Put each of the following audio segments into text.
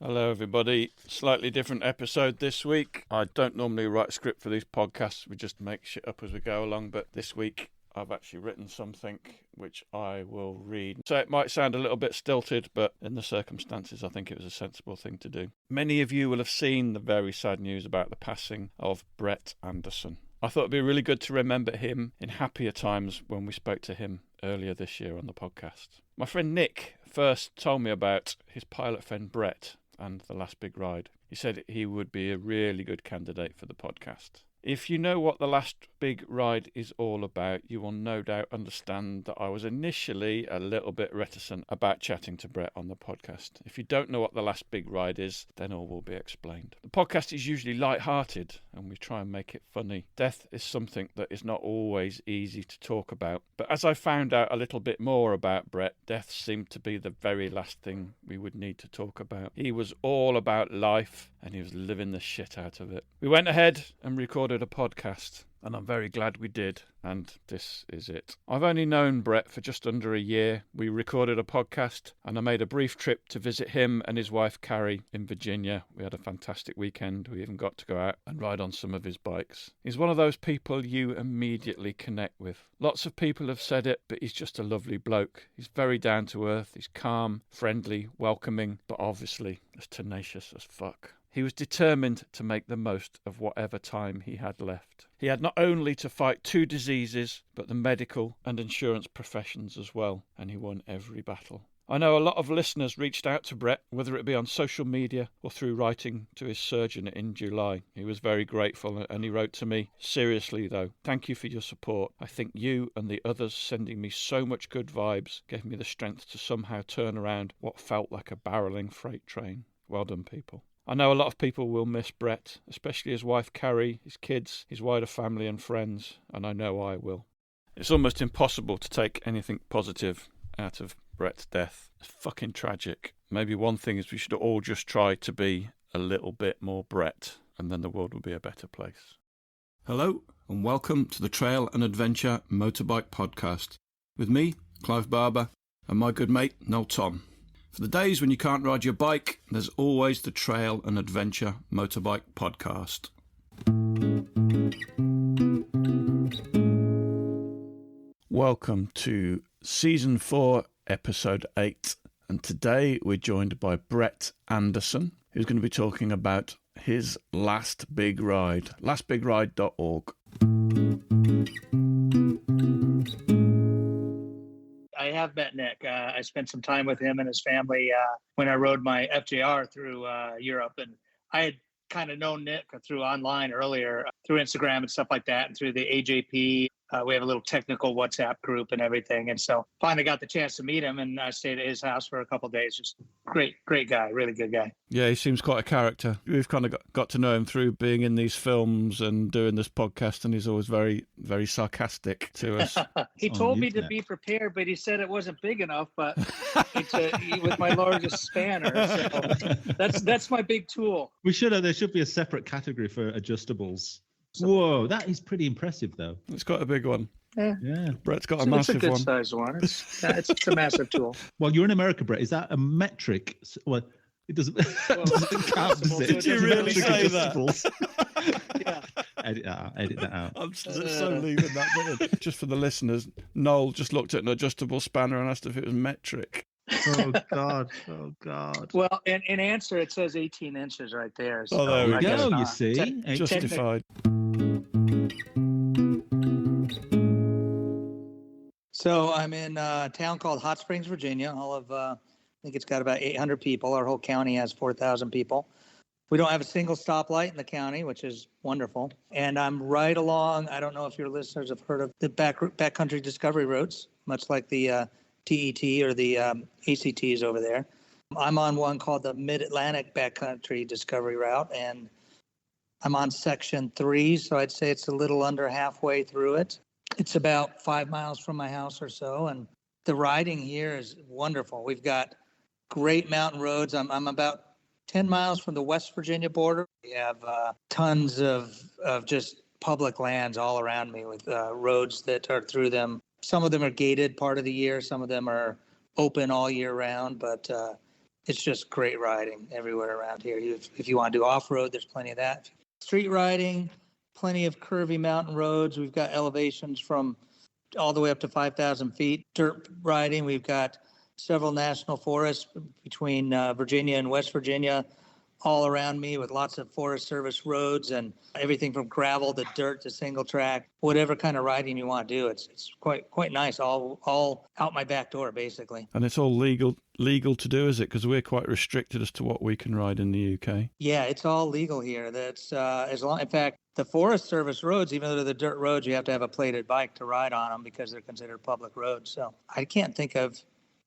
Hello, everybody. Slightly different episode this week. I don't normally write a script for these podcasts. We just make shit up as we go along. But this week, I've actually written something which I will read. So it might sound a little bit stilted, but in the circumstances, I think it was a sensible thing to do. Many of you will have seen the very sad news about the passing of Brett Anderson. I thought it'd be really good to remember him in happier times when we spoke to him earlier this year on the podcast. My friend Nick first told me about his pilot friend Brett and The Last Big Ride. He said he would be a really good candidate for the podcast. If you know what The Last Big Ride is all about, you will no doubt understand that I was initially a little bit reticent about chatting to Brett on the podcast. If you don't know what The Last Big Ride is, then all will be explained. The podcast is usually light-hearted, and we try and make it funny. Death is something that is not always easy to talk about, but as I found out a little bit more about Brett, death seemed to be the very last thing we would need to talk about. He was all about life, and he was living the shit out of it. We went ahead and recorded a podcast, and I'm very glad we did, and this is it. I've only known Brett for just under a year. We recorded a podcast, and I made a brief trip to visit him and his wife Carrie in Virginia. We had a fantastic weekend. We even got to go out and ride on some of his bikes. He's one of those people you immediately connect with. Lots of people have said it, but he's just a lovely bloke. He's very down to earth. He's calm, friendly, welcoming, but obviously as tenacious as fuck. He was determined to make the most of whatever time he had left. He had not only to fight two diseases, but the medical and insurance professions as well, and he won every battle. I know a lot of listeners reached out to Brett, whether it be on social media or through writing to his surgeon in July. He was very grateful, and he wrote to me, "Seriously though, thank you for your support. I think you and the others sending me so much good vibes gave me the strength to somehow turn around what felt like a barreling freight train. Well done, people." I know a lot of people will miss Brett, especially his wife Carrie, his kids, his wider family and friends, and I know I will. It's almost impossible to take anything positive out of Brett's death. It's fucking tragic. Maybe one thing is we should all just try to be a little bit more Brett, and then the world will be a better place. Hello, and welcome to the Trail and Adventure Motorbike Podcast, with me, Clive Barber, and my good mate, Noel Tom. For the days when you can't ride your bike, there's always the Trail and Adventure Motorbike Podcast. Welcome to Season 4, Episode 8. And today we're joined by Brett Anderson, who's going to be talking about his last big ride, lastbigride.org. I have met Nick. I spent some time with him and his family when I rode my FJR through Europe. And I had kind of known Nick through online earlier, through Instagram and stuff like that, and through the AJP. We have a little technical WhatsApp group and everything. And so finally got the chance to meet him, and I stayed at his house for a couple of days. Just great guy, really good guy. Yeah, he seems quite a character. We've kind of got to know him through being in these films and doing this podcast, and he's always very, very sarcastic to us. He told me to be prepared, but he said it wasn't big enough, but it was my largest spanner. So that's my big tool. There should be a separate category for adjustables. Whoa, that is pretty impressive, though. It's got a big one. Yeah. Brett's got a massive one. It's a good size one. It's a massive tool. Well, you're in America, Brett. Is that a metric? Well, it doesn't, doesn't count, does it? Did you really say that? Yeah. Edit that out. I'm so leaving that bit in. Just for the listeners, Noel just looked at an adjustable spanner and asked if it was metric. Oh, God. Well, in answer, it says 18 inches right there. So there we go. You see? Justified. So I'm in a town called Hot Springs, Virginia. I think it's got about 800 people. Our whole county has 4,000 people. We don't have a single stoplight in the county, which is wonderful. And I'm right along, I don't know if your listeners have heard of the backcountry discovery routes, much like the TET or the ACTs over there. I'm on one called the Mid-Atlantic Backcountry Discovery Route, and I'm on Section 3, so I'd say it's a little under halfway through it. It's about 5 miles from my house or so, and the riding here is wonderful. We've got great mountain roads. I'm about 10 miles from the West Virginia border. We have tons of just public lands all around me with roads that are through them. Some of them are gated part of the year. Some of them are open all year round, but it's just great riding everywhere around here. If you want to do off-road, there's plenty of that. Street riding, plenty of curvy mountain roads. We've got elevations from all the way up to 5,000 feet. Dirt riding, we've got several national forests between Virginia and West Virginia all around me, with lots of Forest Service roads and everything from gravel to dirt to single track, whatever kind of riding you want to do. It's quite nice, all out my back door, basically. And it's all legal to do, is it? Because we're quite restricted as to what we can ride in the UK. Yeah, it's all legal here. That's in fact, the Forest Service roads, even though they're the dirt roads, you have to have a plated bike to ride on them because they're considered public roads. So I can't think of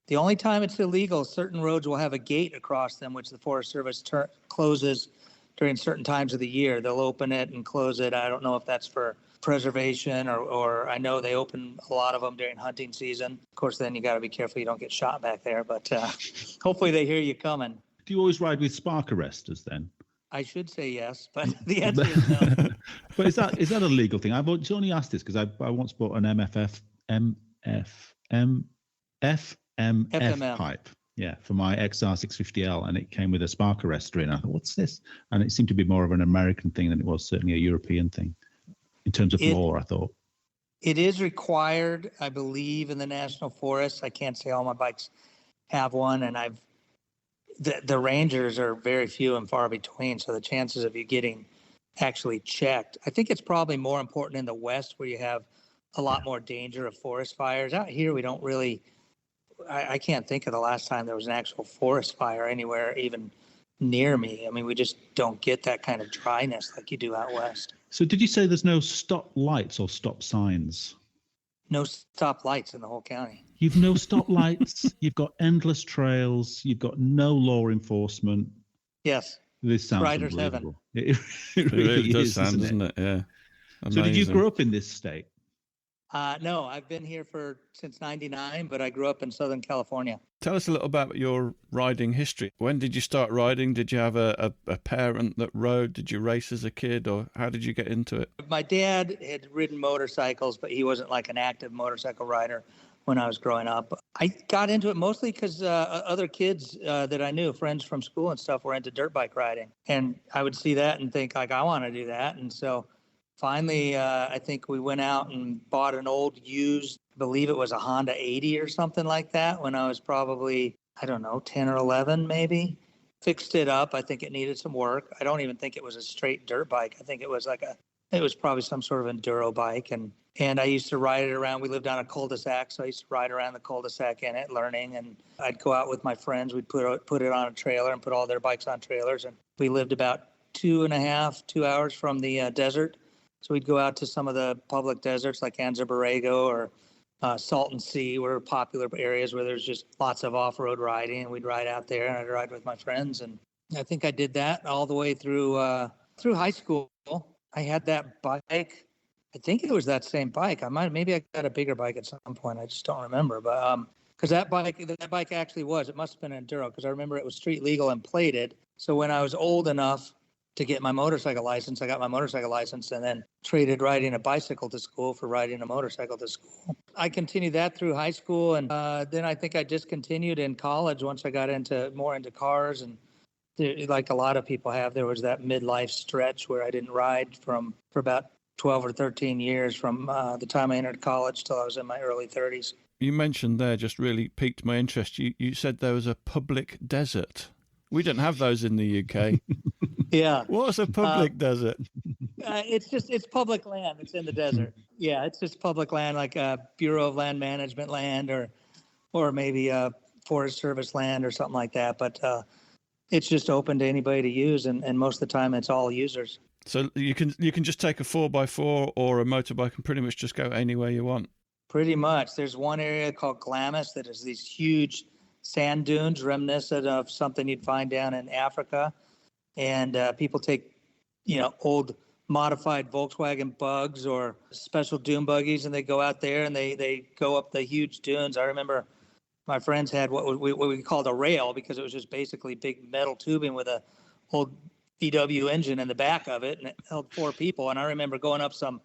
the only time it's illegal. Certain roads will have a gate across them, which the Forest Service closes during certain times of the year. They'll open it and close it. I don't know if that's for preservation or I know they open a lot of them during hunting season. Of course, then you got to be careful you don't get shot back there, but hopefully they hear you coming. Do you always ride with spark arresters then? I should say yes, but the answer is no. But is that a legal thing? I've only asked this because I once bought an FMF pipe, for my XR650L, and it came with a spark arrestor in. I thought, what's this? And it seemed to be more of an American thing than it was certainly a European thing in terms of law, I thought. It is required, I believe, in the national forests. I can't say all my bikes have one, and the rangers are very few and far between, so the chances of you getting actually checked, I think it's probably more important in the West, where you have a lot more danger of forest fires. Out here, we don't really, I can't think of the last time there was an actual forest fire anywhere even near me. I mean, we just don't get that kind of dryness like you do out West. So did you say there's no stop lights or stop signs? No stop lights in the whole county. You've no stop lights. You've got endless trails. You've got no law enforcement. Yes. This sounds Riders unbelievable. heaven. It really does is, sound, doesn't it? Yeah. So did you Amazing. grow up in this state? No, I've been here since '99, but I grew up in Southern California. Tell us a little about your riding history. When did you start riding? Did you have a parent that rode? Did you race as a kid, or how did you get into it? My dad had ridden motorcycles, but he wasn't like an active motorcycle rider when I was growing up. I got into it mostly because other kids that I knew, friends from school and stuff, were into dirt bike riding. And I would see that and think, like, I want to do that. And so finally, I think we went out and bought an old used, I believe it was a Honda 80 or something like that, when I was probably, 10 or 11 maybe. Fixed it up. I think it needed some work. I don't even think it was a straight dirt bike. I think it was it was probably some sort of enduro bike. And I used to ride it around. We lived on a cul-de-sac, so I used to ride around the cul-de-sac in it, learning. And I'd go out with my friends. We'd put it on a trailer and put all their bikes on trailers. And we lived about 2 hours from the desert. So we'd go out to some of the public deserts like Anza Borrego or Salton Sea, were popular areas where there's just lots of off-road riding. And we'd ride out there, and I'd ride with my friends. And I think I did that all the way through high school. I had that bike. I think it was that same bike. Maybe I got a bigger bike at some point. I just don't remember. But because that bike actually it must have been an enduro, because I remember it was street legal and plated. So when I was old enough to get my motorcycle license, I got my motorcycle license and then traded riding a bicycle to school for riding a motorcycle to school. I continued that through high school, and then I think I discontinued in college once I got more into cars. And like a lot of people have, there was that midlife stretch where I didn't ride for about 12 or 13 years, from the time I entered college till I was in my early 30s. You mentioned there, just really piqued my interest. You said there was a public desert. We don't have those in the UK. Yeah. What's a public desert? It's public land. It's in the desert. Yeah, it's just public land, like a Bureau of Land Management land, or maybe a Forest Service land or something like that. But it's just open to anybody to use, and most of the time it's all users. So you can just take a 4x4 or a motorbike and pretty much just go anywhere you want. Pretty much. There's one area called Glamis that is these huge sand dunes reminiscent of something you'd find down in Africa. And people take, old modified Volkswagen Bugs or special dune buggies, and they go out there and they go up the huge dunes. I remember my friends had what we called a rail, because it was just basically big metal tubing with a old VW engine in the back of it, and it held 4 people. And I remember going up some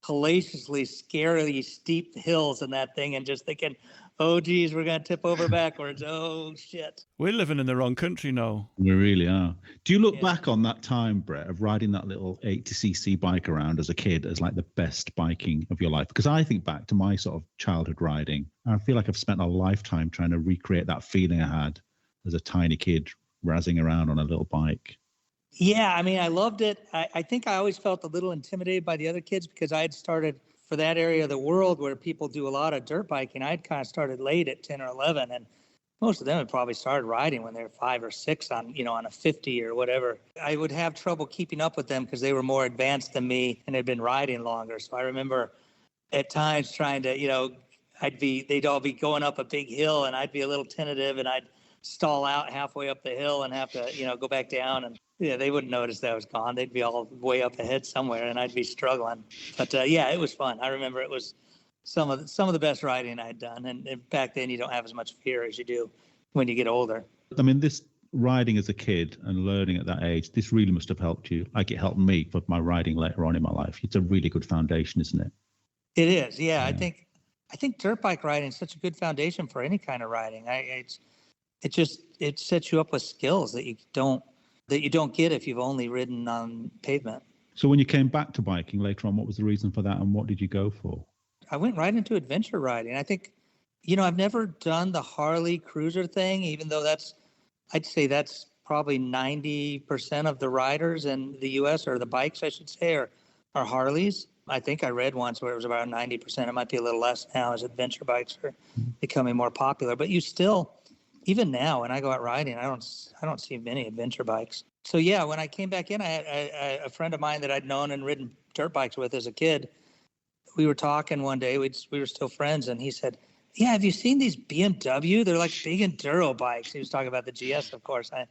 hellaciously, scarily steep hills in that thing and just thinking, oh, geez, we're going to tip over backwards. Oh, shit. We're living in the wrong country now. We really are. Do you look Yeah. back on that time, Brett, of riding that little 80cc bike around as a kid as like the best biking of your life? Because I think back to my sort of childhood riding. I feel like I've spent a lifetime trying to recreate that feeling I had as a tiny kid razzing around on a little bike. Yeah, I mean, I loved it. I think I always felt a little intimidated by the other kids because I had started for that area of the world where people do a lot of dirt biking. I'd kind of started late at 10 or 11, and most of them had probably started riding when they were 5 or 6 on, on a 50 or whatever. I would have trouble keeping up with them because they were more advanced than me and had been riding longer. So I remember at times trying to, they'd all be going up a big hill and I'd be a little tentative and I'd stall out halfway up the hill and have to, go back down. And yeah, they wouldn't notice that I was gone. They'd be all way up ahead somewhere and I'd be struggling. But yeah, it was fun. I remember it was some of the best riding I'd done. And back then you don't have as much fear as you do when you get older. I mean, this riding as a kid and learning at that age, this really must have helped you. Like it helped me for my riding later on in my life. It's a really good foundation, isn't it? It is. Yeah. I think dirt bike riding is such a good foundation for any kind of riding. It sets you up with skills that you don't get if you've only ridden on pavement. So when you came back to biking later on, what was the reason for that and what did you go for? I went right into adventure riding. I think, I've never done the Harley cruiser thing, even though I'd say that's probably 90% of the riders in the US, or the bikes, I should say, are Harleys. I think I read once where it was about 90%. It might be a little less now as adventure bikes are becoming more popular. But you still, even now when I go out riding, I don't see many adventure bikes. So yeah, when I came back in, I had a friend of mine that I'd known and ridden dirt bikes with as a kid. We were talking one day, we were still friends, and he said, yeah, have you seen these BMW? They're like big enduro bikes. He was talking about the GS, of course. I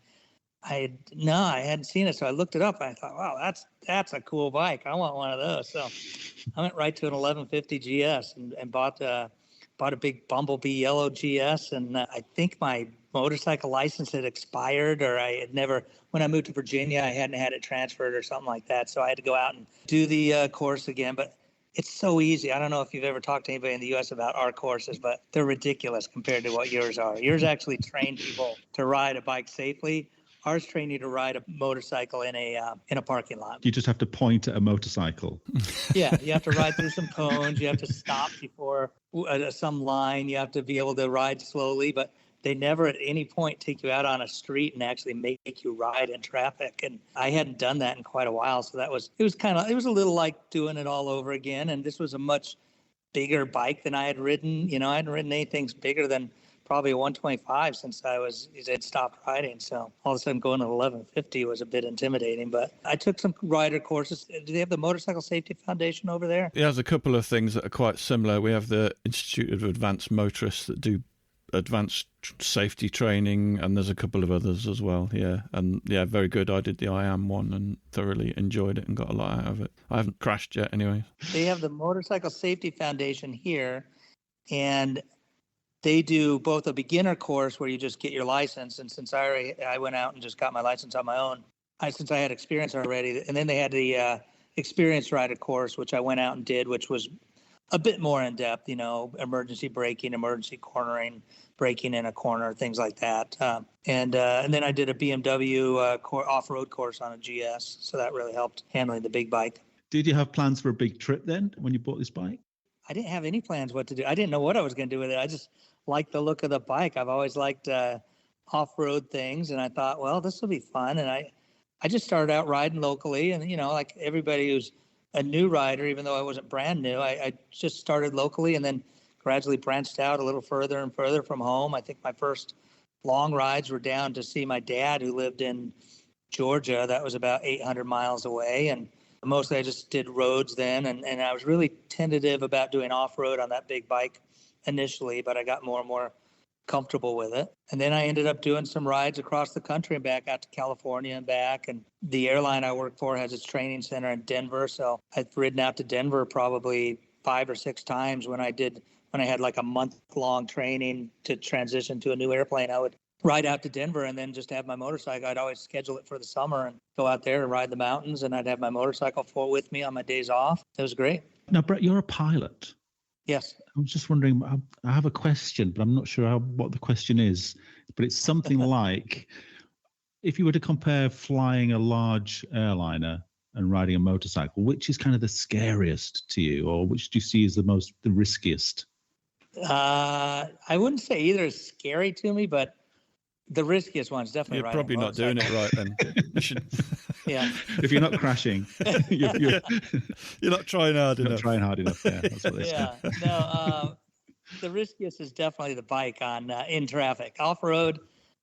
hadn't seen it. So I looked it up and I thought, wow, that's a cool bike. I want one of those. So I went right to an 1150 GS and bought a big Bumblebee yellow GS. And I think my motorcycle license had expired, or I had never, when I moved to Virginia, I hadn't had it transferred or something like that. So I had to go out and do the course again. But it's so easy. I don't know if you've ever talked to anybody in the U.S. about our courses, but they're ridiculous compared to what yours are. Yours actually train people to ride a bike safely. Ours train you to ride a motorcycle in a parking lot. You just have to point at a motorcycle. Yeah, you have to ride through some cones. You have to stop before some line. You have to be able to ride slowly, but they never at any point take you out on a street and actually make you ride in traffic. And I hadn't done that in quite a while. So it was a little like doing it all over again. And this was a much bigger bike than I had ridden. I hadn't ridden anything bigger than probably a 125 since I had stopped riding. So all of a sudden going to 1150 was a bit intimidating, but I took some rider courses. Do they have the Motorcycle Safety Foundation over there? Yeah, there's a couple of things that are quite similar. We have the Institute of Advanced Motorists that do advanced safety training, and there's a couple of others as well. Yeah, and yeah, very good. I did the IAM one and thoroughly enjoyed it and got a lot out of it. I haven't crashed yet anyway. They have the Motorcycle Safety Foundation here, and they do both a beginner course where you just get your license, and since I went out and just got my license on my own, since I had experience already, and then they had the experienced rider course, which I went out and did, which was a bit more in depth, emergency braking, emergency cornering, braking in a corner, things like that. And then I did a BMW off-road course on a GS, so that really helped handling the big bike. Did you have plans for a big trip then when you bought this bike? I didn't have any plans what to do. I didn't know what I was going to do with it. I just liked the look of the bike. I've always liked off-road things, and I thought, well, this will be fun. And I just started out riding locally, and like everybody who's a new rider, even though I wasn't brand new, I just started locally and then gradually branched out a little further and further from home. I think my first long rides were down to see my dad, who lived in Georgia. That was about 800 miles away. And mostly I just did roads then. And I was really tentative about doing off-road on that big bike initially, but I got more and more comfortable with it. And then I ended up doing some rides across the country and back out to California and back. And the airline I work for has its training center in Denver. So I've ridden out to Denver probably 5 or 6 times when I had like a month-long training to transition to a new airplane. I would ride out to Denver and then just have my motorcycle. I'd always schedule it for the summer and go out there and ride the mountains, and I'd have my motorcycle with me on my days off. It was great. Now, Brett, you're a pilot. Yes. I'm just wondering, I have a question, but I'm not sure what the question is. But it's something like, if you were to compare flying a large airliner and riding a motorcycle, which is kind of the scariest to you, or which do you see as the riskiest? I wouldn't say either is scary to me, but the riskiest one's definitely You're riding probably a not doing it motorcycle. right then. You should. Yeah. If you're not crashing, you're You're not trying hard not enough. trying hard enough. Yeah, that's what they say. Yeah. No, the riskiest is definitely the bike on in traffic. Off road,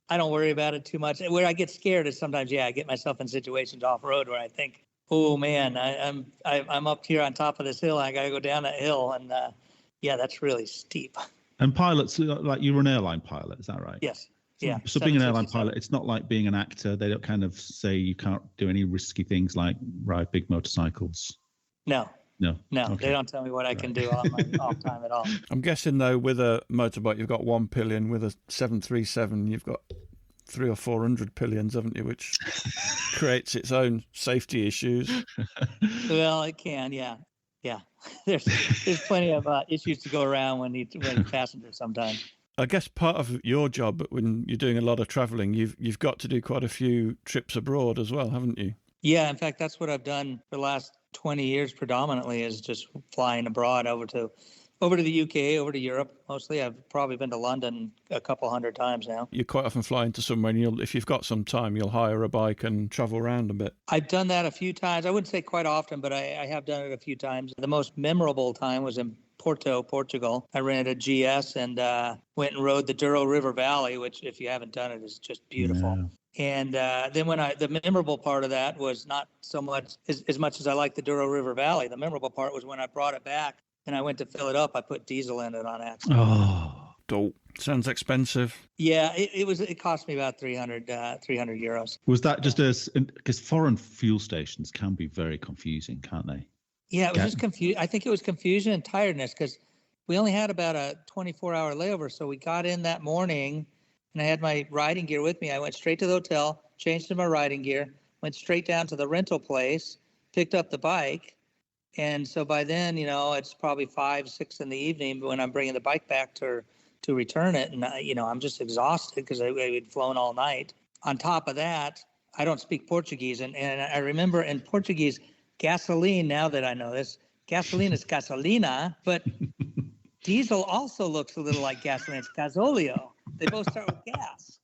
I don't worry about it too much. Where I get scared is sometimes, I get myself in situations off road where I think, oh man, I'm up here on top of this hill. I got to go down that hill, and that's really steep. And pilots, like you're an airline pilot, is that right? Yes. Yeah. So being an airline 767. pilot, it's not like being an actor. They don't kind of say you can't do any risky things like ride big motorcycles. No. No. No, Okay. they don't tell me what I can do on my off time at all. I'm guessing though, with a motorbike, you've got 1 pillion. With a 737, you've got 300 or 400 pillions, haven't you? Which creates its own safety issues. Well, it can, yeah. There's plenty of issues to go around when you passenger sometimes. I guess part of your job when you're doing a lot of travelling, you've got to do quite a few trips abroad as well, haven't you? Yeah, in fact, that's what I've done for the last 20 years predominantly, is just flying abroad over to the UK, over to Europe. Mostly, I've probably been to London a couple hundred times now. You're quite often flying to somewhere, and if you've got some time, you'll hire a bike and travel around a bit. I've done that a few times. I wouldn't say quite often, but I have done it a few times. The most memorable time was in Porto, Portugal. I rented a GS and went and rode the Douro River Valley, which, if you haven't done it, is just beautiful. Yeah. And then the memorable part of that was not so much as much as I like the Douro River Valley. The memorable part was when I brought it back and I went to fill it up. I put diesel in it on accident. Oh, Sounds expensive. Yeah, it cost me about 300 euros. was that just because foreign fuel stations can be very confusing, can't they? Yeah, it was just confusion. I think it was confusion and tiredness because we only had about a 24-hour layover. So we got in that morning and I had my riding gear with me. I went straight to the hotel, changed to my riding gear, went straight down to the rental place, picked up the bike. And so by then, it's probably 5, 6 in the evening when I'm bringing the bike back to return it. And, I'm just exhausted because we'd flown all night. On top of that, I don't speak Portuguese. And I remember in Portuguese, gasoline, now that I know this, gasoline is gasolina, but diesel also looks a little like gasoline. It's gasolio. They both start with gas.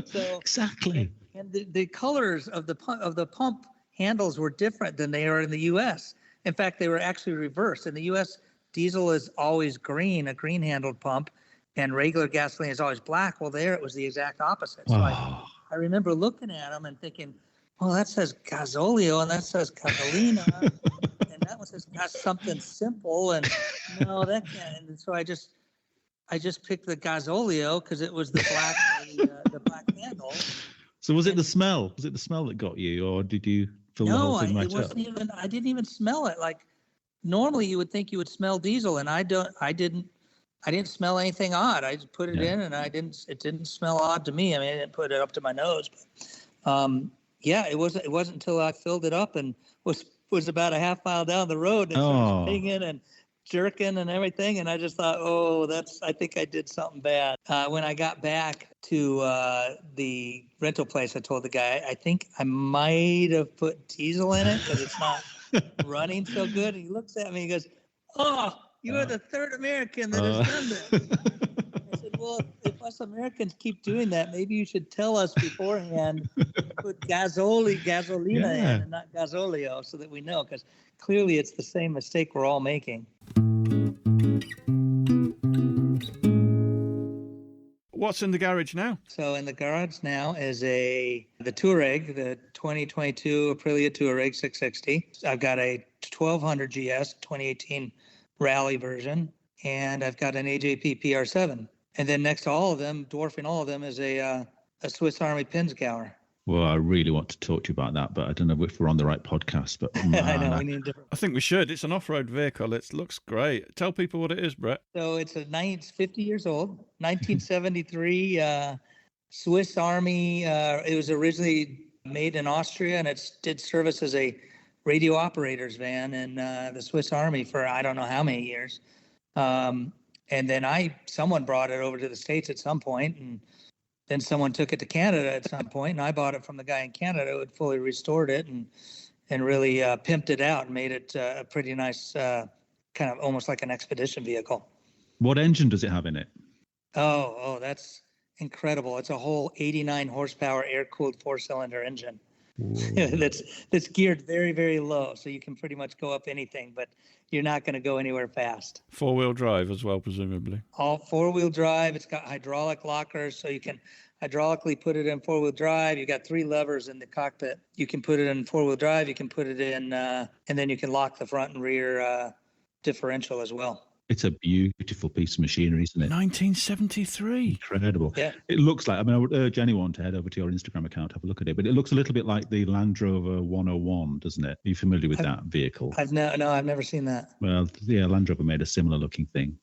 So Exactly. and the colors of the pump handles were different than they are in the U.S. In fact, they were actually reversed. In the U.S., diesel is always green, a green-handled pump, and regular gasoline is always black. Well, there it was the exact opposite. So I remember looking at them and thinking, well, that says gasolio and that says gasolina, and that one says got something simple, and no, that can't. And so I just picked the gasolio because it was the black the black handle. So was it the smell? Was it the smell that got you, or did you fill the whole thing right up? I didn't even smell it. Like normally you would think you would smell diesel, and I didn't smell anything odd. I just put it in, and it didn't smell odd to me. I mean, I didn't put it up to my nose, but it wasn't until I filled it up and was about a half mile down the road and started pinging and jerking and everything, and I just thought, I think I did something bad. When I got back to the rental place, I told the guy, I think I might have put diesel in it because it's not running so good. And he looks at me and he goes, "Oh, you are the third American that has done this." I said, "Well, if us Americans keep doing that, maybe you should tell us beforehand, put gasolina in and not gasolio, so that we know, because clearly it's the same mistake we're all making." What's in the garage now? So in the garage now is the Touareg, the 2022 Aprilia Touareg 660. I've got a 1200 GS 2018 Rally version, and I've got an AJP PR7. And then next to all of them, dwarfing all of them, is a Swiss Army Pinzgauer. Well, I really want to talk to you about that, but I don't know if we're on the right podcast. But I know we need different. I think we should. It's an off-road vehicle. It looks great. Tell people what it is, Brett. So it's 50 years old, 1973 Swiss Army. It was originally made in Austria, and it did service as a radio operator's van in the Swiss Army for I don't know how many years. And then someone brought it over to the States at some point, and then someone took it to Canada at some point, and I bought it from the guy in Canada who had fully restored it and really pimped it out and made it a pretty nice, kind of almost like an expedition vehicle. What engine does it have in it? Oh, that's incredible. It's a whole 89 horsepower air-cooled 4-cylinder engine. that's geared very, very low, so you can pretty much go up anything, but you're not going to go anywhere fast. 4-wheel drive as well, presumably. All 4-wheel drive. It's got hydraulic lockers, so you can hydraulically put it in 4-wheel drive. You got 3 levers in the cockpit. You can put it in 4-wheel drive. You can put it in, and then you can lock the front and rear differential as well. It's a beautiful piece of machinery, isn't it? 1973. Incredible. Yeah. It looks like, I would urge anyone to head over to your Instagram account, have a look at it, but it looks a little bit like the Land Rover 101, doesn't it? Are you familiar with that vehicle? I've never seen that. Well, yeah, Land Rover made a similar looking thing,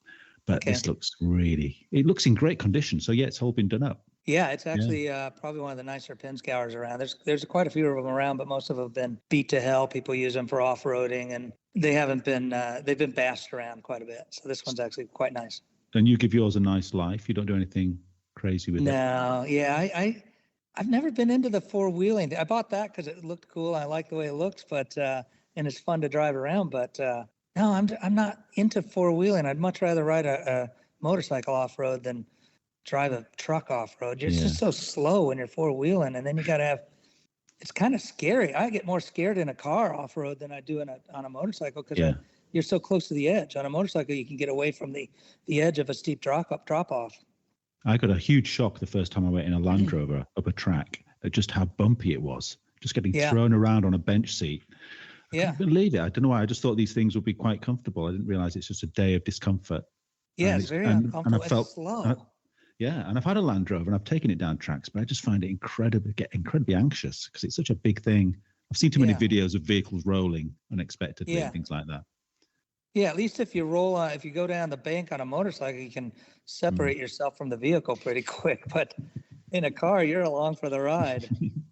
but this looks it looks in great condition. So yeah, it's all been done up. Yeah, it's actually probably one of the nicer Pinzgauers around. There's quite a few of them around, but most of them have been beat to hell. People use them for off-roading, and they haven't been, they've been bashed around quite a bit. So this one's actually quite nice. And you give yours a nice life. You don't do anything crazy with it. No, yeah, I've never been into the 4-wheeling. I bought that because it looked cool. I like the way it looks, but and it's fun to drive around. But no, I'm not into 4-wheeling. I'd much rather ride a motorcycle off-road than drive a truck off-road. You're just so slow when you're 4-wheeling, and then you got to have. It's kind of scary. I get more scared in a car off-road than I do on a motorcycle because you're so close to the edge. On a motorcycle, you can get away from the edge of a steep drop off. I got a huge shock the first time I went in a Land Rover up a track at just how bumpy it was. Just getting thrown around on a bench seat. I couldn't believe it. I don't know why. I just thought these things would be quite comfortable. I didn't realize it's just a day of discomfort. Yeah, it's very uncomfortable. And I felt slow. And I've had a Land Rover and I've taken it down tracks, but I just find it incredibly anxious because it's such a big thing. I've seen too many videos of vehicles rolling unexpectedly and things like that. Yeah, at least if you if you go down the bank on a motorcycle, you can separate yourself from the vehicle pretty quick. But in a car, you're along for the ride.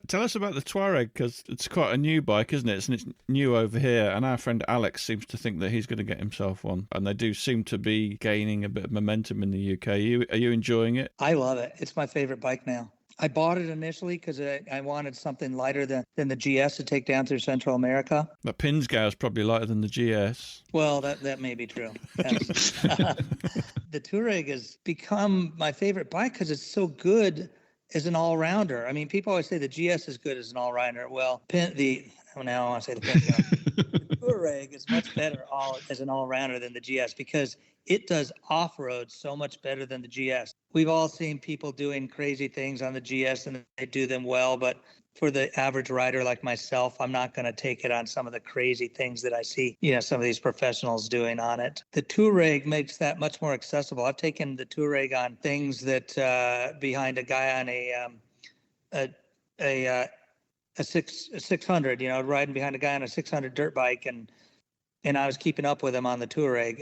Tell us about the Touareg, because it's quite a new bike, isn't it? And it's new over here. And our friend Alex seems to think that he's going to get himself one. And they do seem to be gaining a bit of momentum in the UK. Are you enjoying it? I love it. It's my favorite bike now. I bought it initially because I wanted something lighter than the GS to take down through Central America. But Pinzgauer is probably lighter than the GS. Well, that may be true. The Touareg has become my favorite bike because it's so good as an all-rounder. I mean, people always say the GS is good as an all-rounder. Well, now I want to say the Pinzgauer. The Touareg is much better as an all-rounder than the GS because it does off-road so much better than the GS. We've all seen people doing crazy things on the GS and they do them well, but for the average rider like myself, I'm not going to take it on some of the crazy things that I see, some of these professionals doing on it. The Touareg makes that much more accessible. I've taken the Touareg on things that behind a guy on a 600, riding behind a guy on a 600 dirt bike, and I was keeping up with him on the Touareg,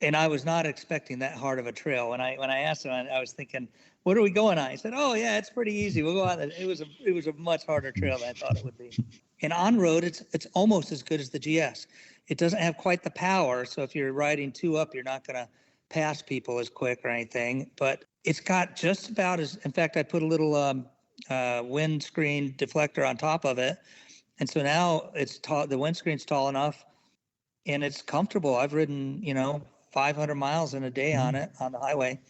and I was not expecting that hard of a trail. When I asked him, I was thinking, what are we going on? He said, oh yeah, it's pretty easy. We'll go on. It was a much harder trail than I thought it would be. And on road, it's almost as good as the GS. It doesn't have quite the power. So if you're riding 2 up, you're not going to pass people as quick or anything, but it's got just about in fact, I put a little windscreen deflector on top of it. And so now it's tall, the windscreen's tall enough and it's comfortable. I've ridden, 500 miles in a day on it on the highway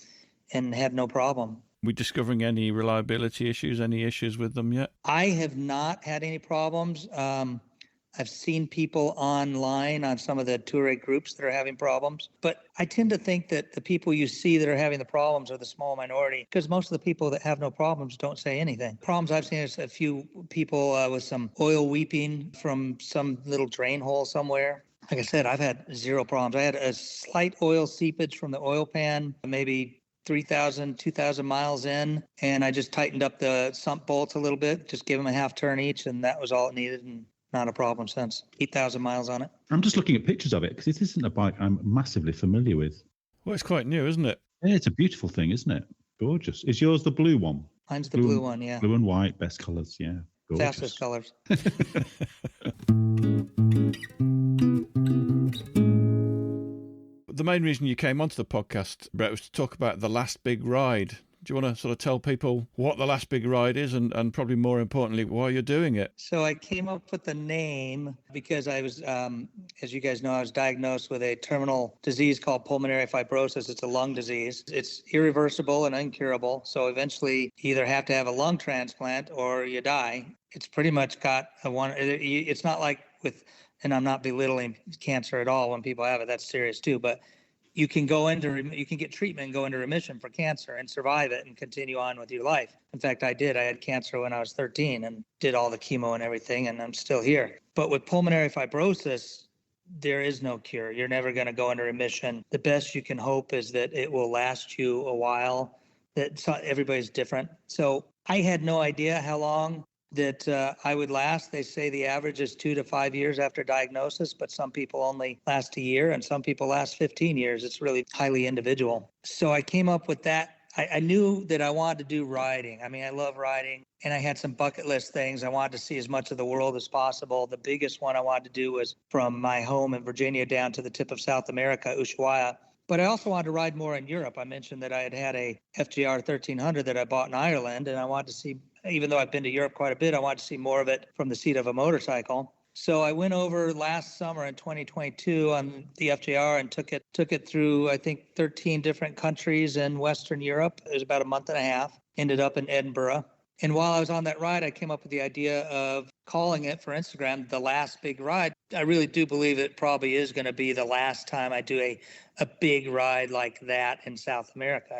and had no problem. We discovering any reliability issues, any issues with them yet? I have not had any problems. I've seen people online on some of the Touareg groups that are having problems, but I tend to think that the people you see that are having the problems are the small minority because most of the people that have no problems don't say anything. Problems I've seen is a few people with some oil weeping from some little drain hole somewhere. Like I said, I've had 0 problems. I had a slight oil seepage from the oil pan, maybe 3,000, 2,000 miles in, and I just tightened up the sump bolts a little bit, just give them a half turn each, and that was all it needed, and not a problem since. 8,000 miles on it. I'm just looking at pictures of it because it isn't a bike I'm massively familiar with. Well, it's quite new, isn't it? Yeah, it's a beautiful thing, isn't it? Gorgeous. Is yours the blue one? Mine's the blue one, yeah. Blue and white, best colours, yeah. Gorgeous. Fastest colors. The main reason you came onto the podcast, Brett, was to talk about The Last Big Ride. Do you want to sort of tell people what The Last Big Ride is and probably more importantly, why you're doing it? So I came up with the name because I was, as you guys know, I was diagnosed with a terminal disease called pulmonary fibrosis. It's a lung disease. It's irreversible and incurable. So eventually you either have to have a lung transplant or you die. It's pretty much got it's not like with, and I'm not belittling cancer at all when people have it, that's serious too, but you can get treatment and go into remission for cancer and survive it and continue on with your life. In fact, I did. I had cancer when I was 13 and did all the chemo and everything, and I'm still here. But with pulmonary fibrosis, there is no cure. You're never going to go into remission. The best you can hope is that it will last you a while. Everybody's different. So I had no idea how long that I would last. They say the average is 2 to 5 years after diagnosis, but some people only last a year and some people last 15 years. It's really highly individual. So I came up with that. I knew that I wanted to do riding. I mean, I love riding, and I had some bucket list things. I wanted to see as much of the world as possible. The biggest one I wanted to do was from my home in Virginia down to the tip of South America, Ushuaia. But I also wanted to ride more in Europe. I mentioned that I had a FJR 1300 that I bought in Ireland, and I wanted to see, even though I've been to Europe quite a bit, I wanted to see more of it from the seat of a motorcycle. So I went over last summer in 2022 on the FJR and took it through, I think, 13 different countries in Western Europe. It was about a month and a half. Ended up in Edinburgh. And while I was on that ride, I came up with the idea of calling it for Instagram, The Last Big Ride. I really do believe it probably is going to be the last time I do a big ride like that in South America.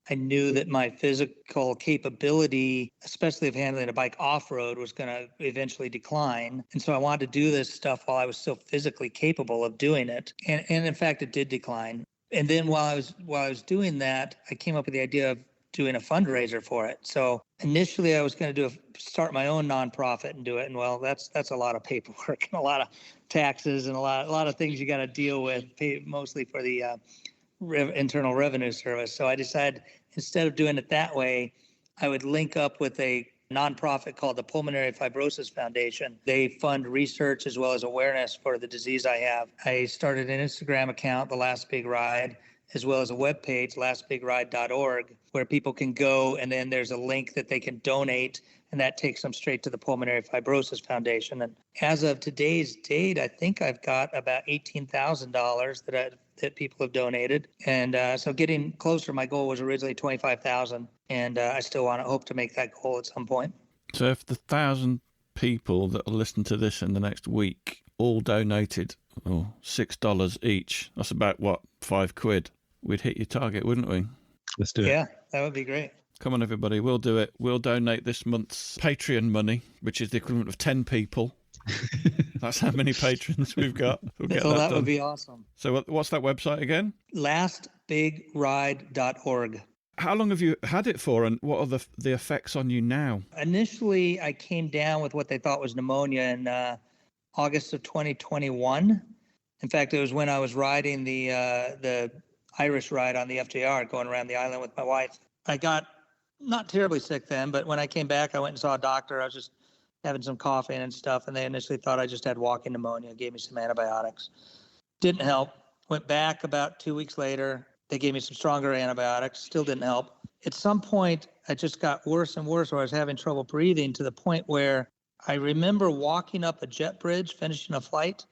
I knew that my physical capability, especially of handling a bike off-road, was going to eventually decline. And so I wanted to do this stuff while I was still physically capable of doing it. And in fact, it did decline. And then while I was doing that, I came up with the idea of doing a fundraiser for it. So initially I was going to start my own nonprofit and do it. And well, that's a lot of paperwork and a lot of taxes and a lot of things you got to deal with, mostly for the Internal Revenue Service. So I decided instead of doing it that way, I would link up with a nonprofit called the Pulmonary Fibrosis Foundation. They fund research as well as awareness for the disease I have. I started an Instagram account, The Last Big Ride, as well as a webpage, lastbigride.org, where people can go, and then there's a link that they can donate, and that takes them straight to the Pulmonary Fibrosis Foundation. And as of today's date, I think I've got about $18,000 that people have donated. And so getting closer, my goal was originally $25,000, and I still hope to make that goal at some point. So if the 1,000 people that will listen to this in the next week all donated $6 each, that's about what, £5? We'd hit your target, wouldn't we? Let's do it. Yeah, that would be great. Come on, everybody, we'll do it. We'll donate this month's Patreon money, which is the equivalent of 10 people. That's how many patrons we've got. We'll get that would be awesome. So what's that website again? Lastbigride.org. How long have you had it for, and what are the effects on you now? Initially, I came down with what they thought was pneumonia in August of 2021. In fact, it was when I was riding the Irish ride on the FJR, going around the island with my wife. I got not terribly sick then, but when I came back, I went and saw a doctor. I was just having some coughing and stuff, and they initially thought I just had walking pneumonia, gave me some antibiotics. Didn't help. Went back about 2 weeks later. They gave me some stronger antibiotics. Still didn't help. At some point, I just got worse and worse, where I was having trouble breathing to the point where I remember walking up a jet bridge, finishing a flight,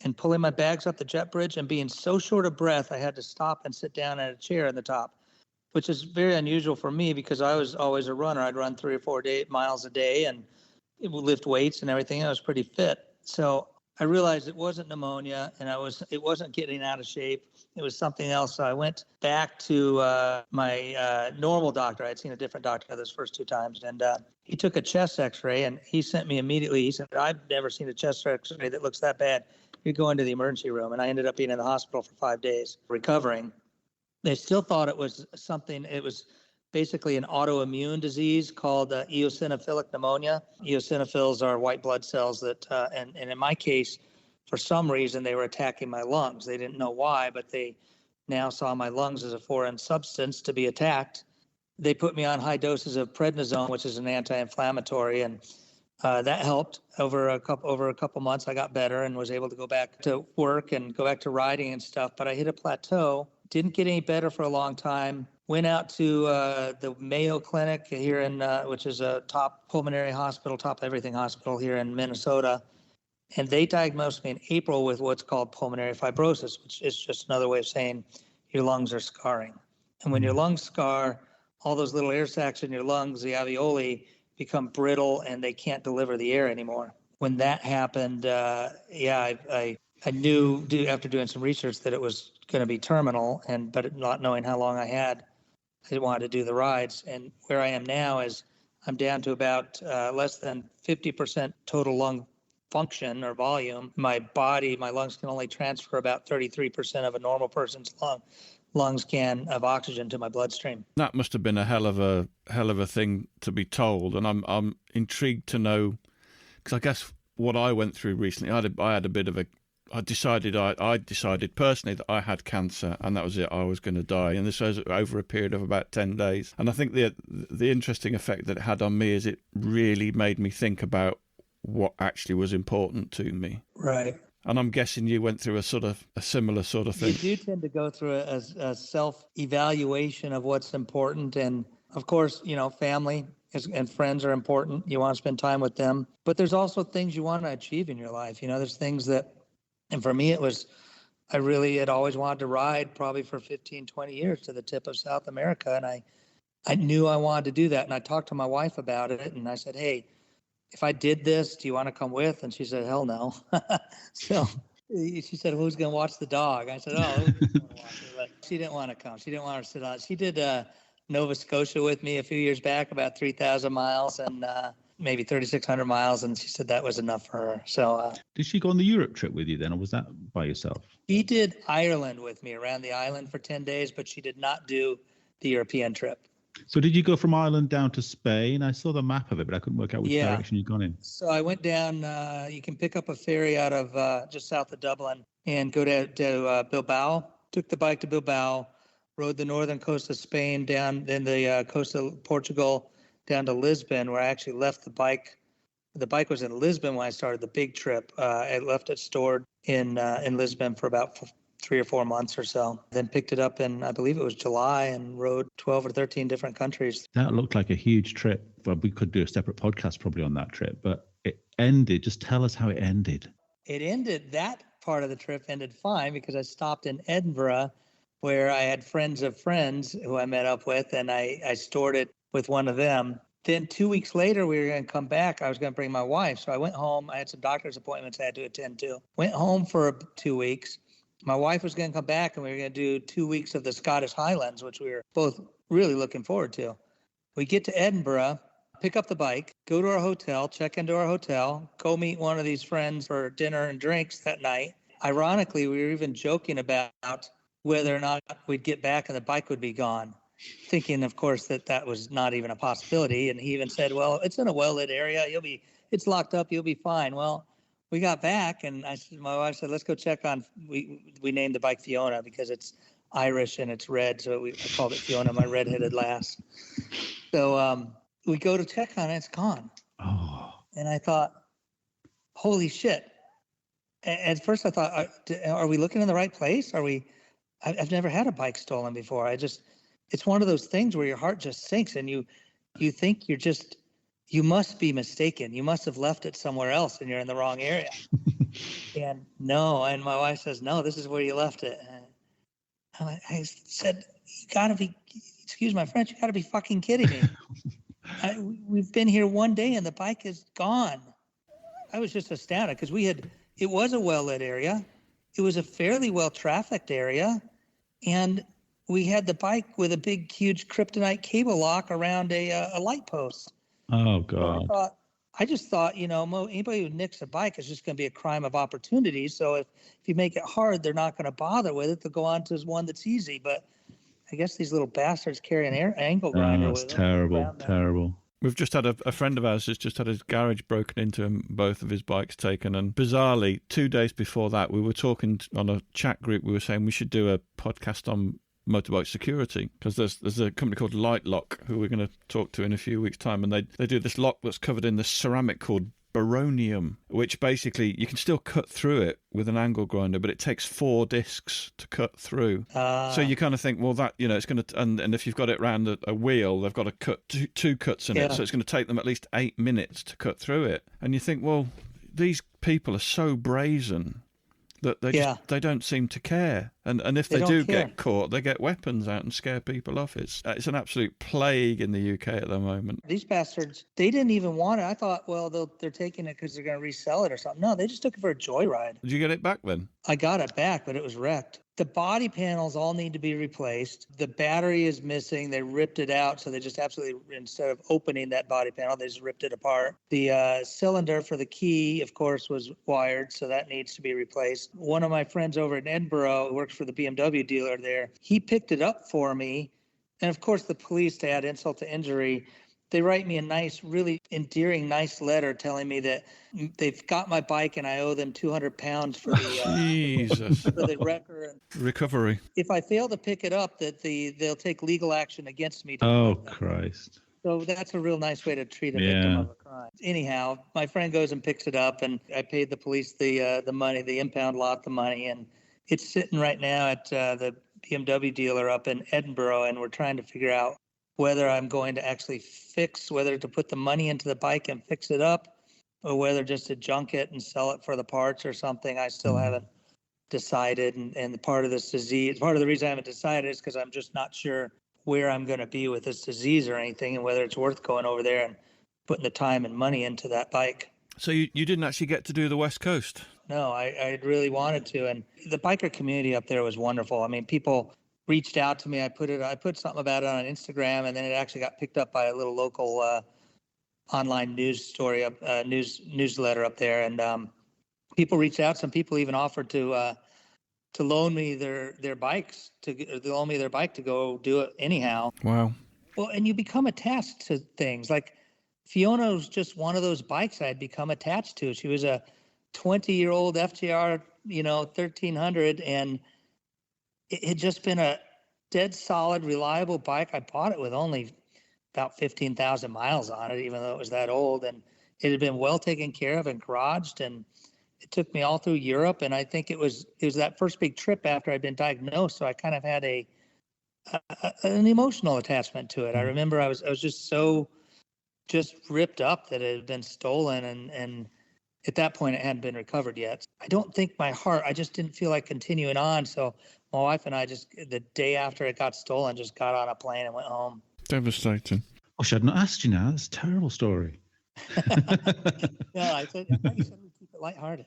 and pulling my bags up the jet bridge and being so short of breath, I had to stop and sit down at a chair in the top, which is very unusual for me because I was always a runner. I'd run 3 or 4 miles a day and lift weights and everything. I was pretty fit. So I realized it wasn't pneumonia, and it wasn't getting out of shape. It was something else. So I went back to my normal doctor. I'd seen a different doctor those first 2 times, and he took a chest x-ray, and he sent me immediately. He said, I've never seen a chest x-ray that looks that bad. You go into the emergency room. And I ended up being in the hospital for 5 days recovering. They still thought it was something. It was basically an autoimmune disease called eosinophilic pneumonia. Eosinophils are white blood cells that, and in my case, for some reason, they were attacking my lungs. They didn't know why, but they now saw my lungs as a foreign substance to be attacked. They put me on high doses of prednisone, which is an anti-inflammatory, and That helped over a couple months. I got better and was able to go back to work and go back to riding and stuff. But I hit a plateau. Didn't get any better for a long time. Went out to the Mayo Clinic here which is a top pulmonary hospital, top everything hospital here in Minnesota. And they diagnosed me in April with what's called pulmonary fibrosis, which is just another way of saying your lungs are scarring. And when your lungs scar, all those little air sacs in your lungs, the alveoli, become brittle and they can't deliver the air anymore. When that happened, I knew after doing some research that it was going to be terminal, but not knowing how long I had, I wanted to do the rides. And where I am now is I'm down to about less than 50% total lung function or volume. My lungs can only transfer about 33% of a normal person's lungs can of oxygen to my bloodstream. That must have been a hell of a thing to be told, and I'm intrigued to know, because I guess what I went through recently, I decided personally that I had cancer, and that was it. I was going to die, and this was over a period of about 10 days. And I think the interesting effect that it had on me is it really made me think about what actually was important to me. Right. And I'm guessing you went through a similar sort of thing. You do tend to go through a self-evaluation of what's important. And of course, family and friends are important. You want to spend time with them. But there's also things you want to achieve in your life. There's things that, and for me, I really had always wanted to ride probably for 15, 20 years to the tip of South America. And I knew I wanted to do that. And I talked to my wife about it. And I said, hey, if I did this, do you want to come with? And she said, hell no. So she said, who's going to watch the dog? I said, who's going to watch it? But she didn't want to come. She didn't want to sit on. She did Nova Scotia with me a few years back, about 3,000 miles and maybe 3,600 miles. And she said that was enough for her. So did she go on the Europe trip with you then, or was that by yourself? She did Ireland with me, around the island for 10 days, but she did not do the European trip. So did you go from Ireland down to Spain? I saw the map of it, but I couldn't work out which direction you'd gone in. So I went down, you can pick up a ferry out of just south of Dublin and go to Bilbao. Took the bike to Bilbao, rode the northern coast of Spain down, then the coast of Portugal down to Lisbon, where I actually left the bike. The bike was in Lisbon when I started the big trip. I left it stored in Lisbon for about 3 or 4 months or so, then picked it up in, I believe it was July, and rode 12 or 13 different countries. That looked like a huge trip. Well, we could do a separate podcast probably on that trip, but it ended. Just tell us how it ended. That part of the trip ended fine because I stopped in Edinburgh where I had friends of friends who I met up with, and I stored it with one of them. Then 2 weeks later, we were going to come back. I was going to bring my wife. So I went home. I had some doctor's appointments I had to attend to. Went home for 2 weeks. My wife was going to come back, and we were going to do 2 weeks of the Scottish Highlands, which we were both really looking forward to. We get to Edinburgh, pick up the bike, go to our hotel, check into our hotel, go meet one of these friends for dinner and drinks that night. Ironically, we were even joking about whether or not we'd get back and the bike would be gone, thinking, of course, that was not even a possibility. And he even said, well, it's in a well-lit area. It's locked up. You'll be fine. Well, we got back, and my wife said, let's go check on, we named the bike Fiona because it's Irish and it's red. So I called it Fiona, my red-headed lass. So we go to check on it. It's gone. Oh. And I thought, holy shit. At first I thought, are we looking in the right place? I've never had a bike stolen before. It's one of those things where your heart just sinks and you think you must be mistaken. You must have left it somewhere else and you're in the wrong area. And my wife says, no, this is where you left it. And I said, you gotta be, excuse my French, you gotta be fucking kidding me. We've been here one day and the bike is gone. I was just astounded because it was a well-lit area. It was a fairly well-trafficked area. And we had the bike with a big, huge kryptonite cable lock around a light post. Oh, God. So I just thought, anybody who nicks a bike is just going to be a crime of opportunity. So if you make it hard, they're not going to bother with it. They'll go on to one that's easy. But I guess these little bastards carry an angle grinder with them. That's terrible. We've just had a friend of ours has just had his garage broken into and both of his bikes taken. And bizarrely, 2 days before that, we were talking on a chat group. We were saying we should do a podcast on motorbike security because there's a company called Light Lock who we're going to talk to in a few weeks' time, and they do this lock that's covered in this ceramic called Baronium, which basically you can still cut through it with an angle grinder, but it takes 4 discs to cut through. So you kind of think, well, that, it's going to, and if you've got it round a wheel, they've got to cut two cuts in it, so it's going to take them at least 8 minutes to cut through it. And you think, well, these people are so brazen that they don't seem to care, and if they do get caught, they get weapons out and scare people off. It's an absolute plague in the UK at the moment. These bastards, they didn't even want it. I thought, well, they're taking it because they're going to resell it or something. No, they just took it for a joyride. Did you get it back then? I got it back, but it was wrecked. The body panels all need to be replaced. The battery is missing. They ripped it out, so they just absolutely, instead of opening that body panel, they just ripped it apart. The cylinder for the key, of course, was wired, so that needs to be replaced. One of my friends over in Edinburgh, who works for the BMW dealer there, he picked it up for me. And of course, the police, to add insult to injury, they write me a nice, really endearing, nice letter telling me that they've got my bike and I owe them 200 pounds for the Jesus. for the wrecker. Recovery. If I fail to pick it up, they'll take legal action against me. Oh, Christ. So that's a real nice way to treat a victim of a crime. Anyhow, my friend goes and picks it up, and I paid the police the money, the impound lot, the money, and it's sitting right now at the BMW dealer up in Edinburgh, and we're trying to figure out whether I'm going to actually whether to put the money into the bike and fix it up, or whether just to junk it and sell it for the parts or something. I still haven't decided. And part of the reason I haven't decided is because I'm just not sure where I'm going to be with this disease or anything, and whether it's worth going over there and putting the time and money into that bike. So you didn't actually get to do the West Coast? No, I really wanted to. And the biker community up there was wonderful. I mean, people reached out to me. I put something about it on Instagram, and then it actually got picked up by a little local online newsletter up there. And people reached out. Some people even offered to loan me their bikes, to loan me their bike to go do it anyhow. Wow. Well, and you become attached to things. Like Fiona was just one of those bikes I had become attached to. She was a 20-year-old FTR, 1300, and it had just been a dead solid, reliable bike. I bought it with only about 15,000 miles on it, even though it was that old. And it had been well taken care of and garaged. And it took me all through Europe. And I think it was that first big trip after I'd been diagnosed. So I kind of had an emotional attachment to it. I remember I was just ripped up that it had been stolen. And at that point, it hadn't been recovered yet. I don't think I just didn't feel like continuing on. So my wife and I the day after it got stolen, just got on a plane and went home. Devastating. Oh, I'd not asked you now. That's a terrible story. No, I thought you said we'd keep it lighthearted.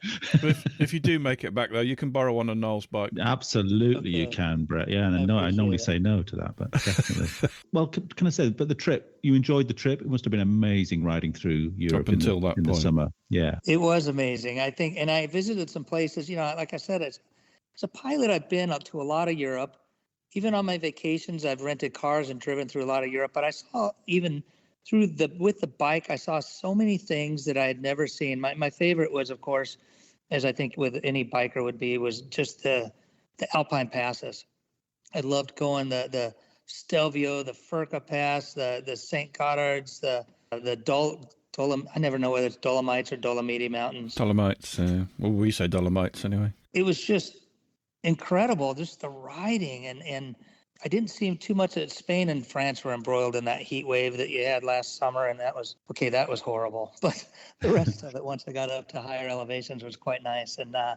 If you do make it back, though, you can borrow one of Noel's bike. Absolutely, you can, Brett. Yeah, and I normally say no to that, but definitely. Well, can I say, but the trip, you enjoyed the trip? It must have been amazing riding through Europe up until that point. The summer. Yeah. It was amazing, I think. And I visited some places, like I said, as a pilot, I've been up to a lot of Europe. Even on my vacations, I've rented cars and driven through a lot of Europe. But I saw, even with the bike, I saw so many things that I had never seen. My favorite was, of course, as I think with any biker would be, was just the Alpine passes. I loved going the Stelvio, the Furka Pass, the St. Godards, the I never know whether it's Dolomites or Dolomiti Mountains. Dolomites. We say Dolomites anyway. It was just incredible, just the riding. And I didn't see too much that Spain and France were embroiled in that heat wave that you had last summer. And that was horrible. But the rest of it, once I got up to higher elevations, was quite nice. And I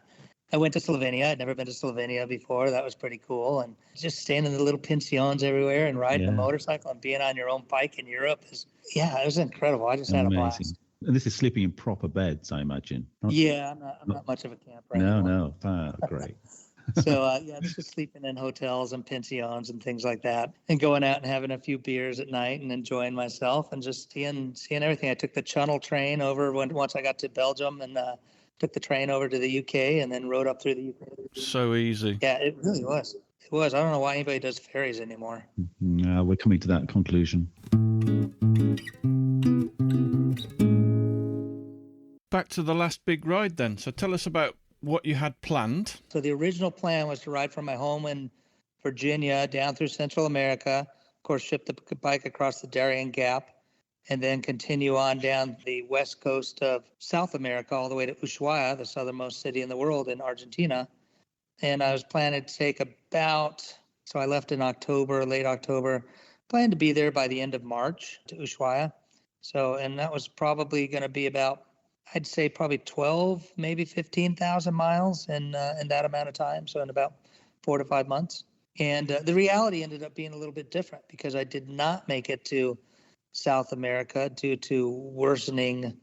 went to Slovenia. I'd never been to Slovenia before. That was pretty cool. And just staying in the little pensions everywhere and riding a motorcycle and being on your own bike in Europe it was incredible. I just had a blast. And this is sleeping in proper beds, I imagine. I'm not much of a camper anymore. No. Great. So, this is sleeping in hotels and pensions and things like that, and going out and having a few beers at night and enjoying myself and just seeing everything. I took the Channel train over once I got to Belgium, and took the train over to the UK and then rode up through the UK. So easy. Yeah, it really was. It was. I don't know why anybody does ferries anymore. We're coming to that conclusion. Back to the last big ride then. So tell us about what you had planned. So the original plan was to ride from my home in Virginia down through Central America, of course, ship the bike across the Darien Gap, and then continue on down the west coast of South America, all the way to Ushuaia, the southernmost city in the world in Argentina. And I was planning to take so I left in October, late October, planned to be there by the end of March to Ushuaia. So, and that was probably going to be about, I'd say probably 12, maybe 15,000 miles in that amount of time. So in about 4 to 5 months. And the reality ended up being a little bit different because I did not make it to South America due to worsening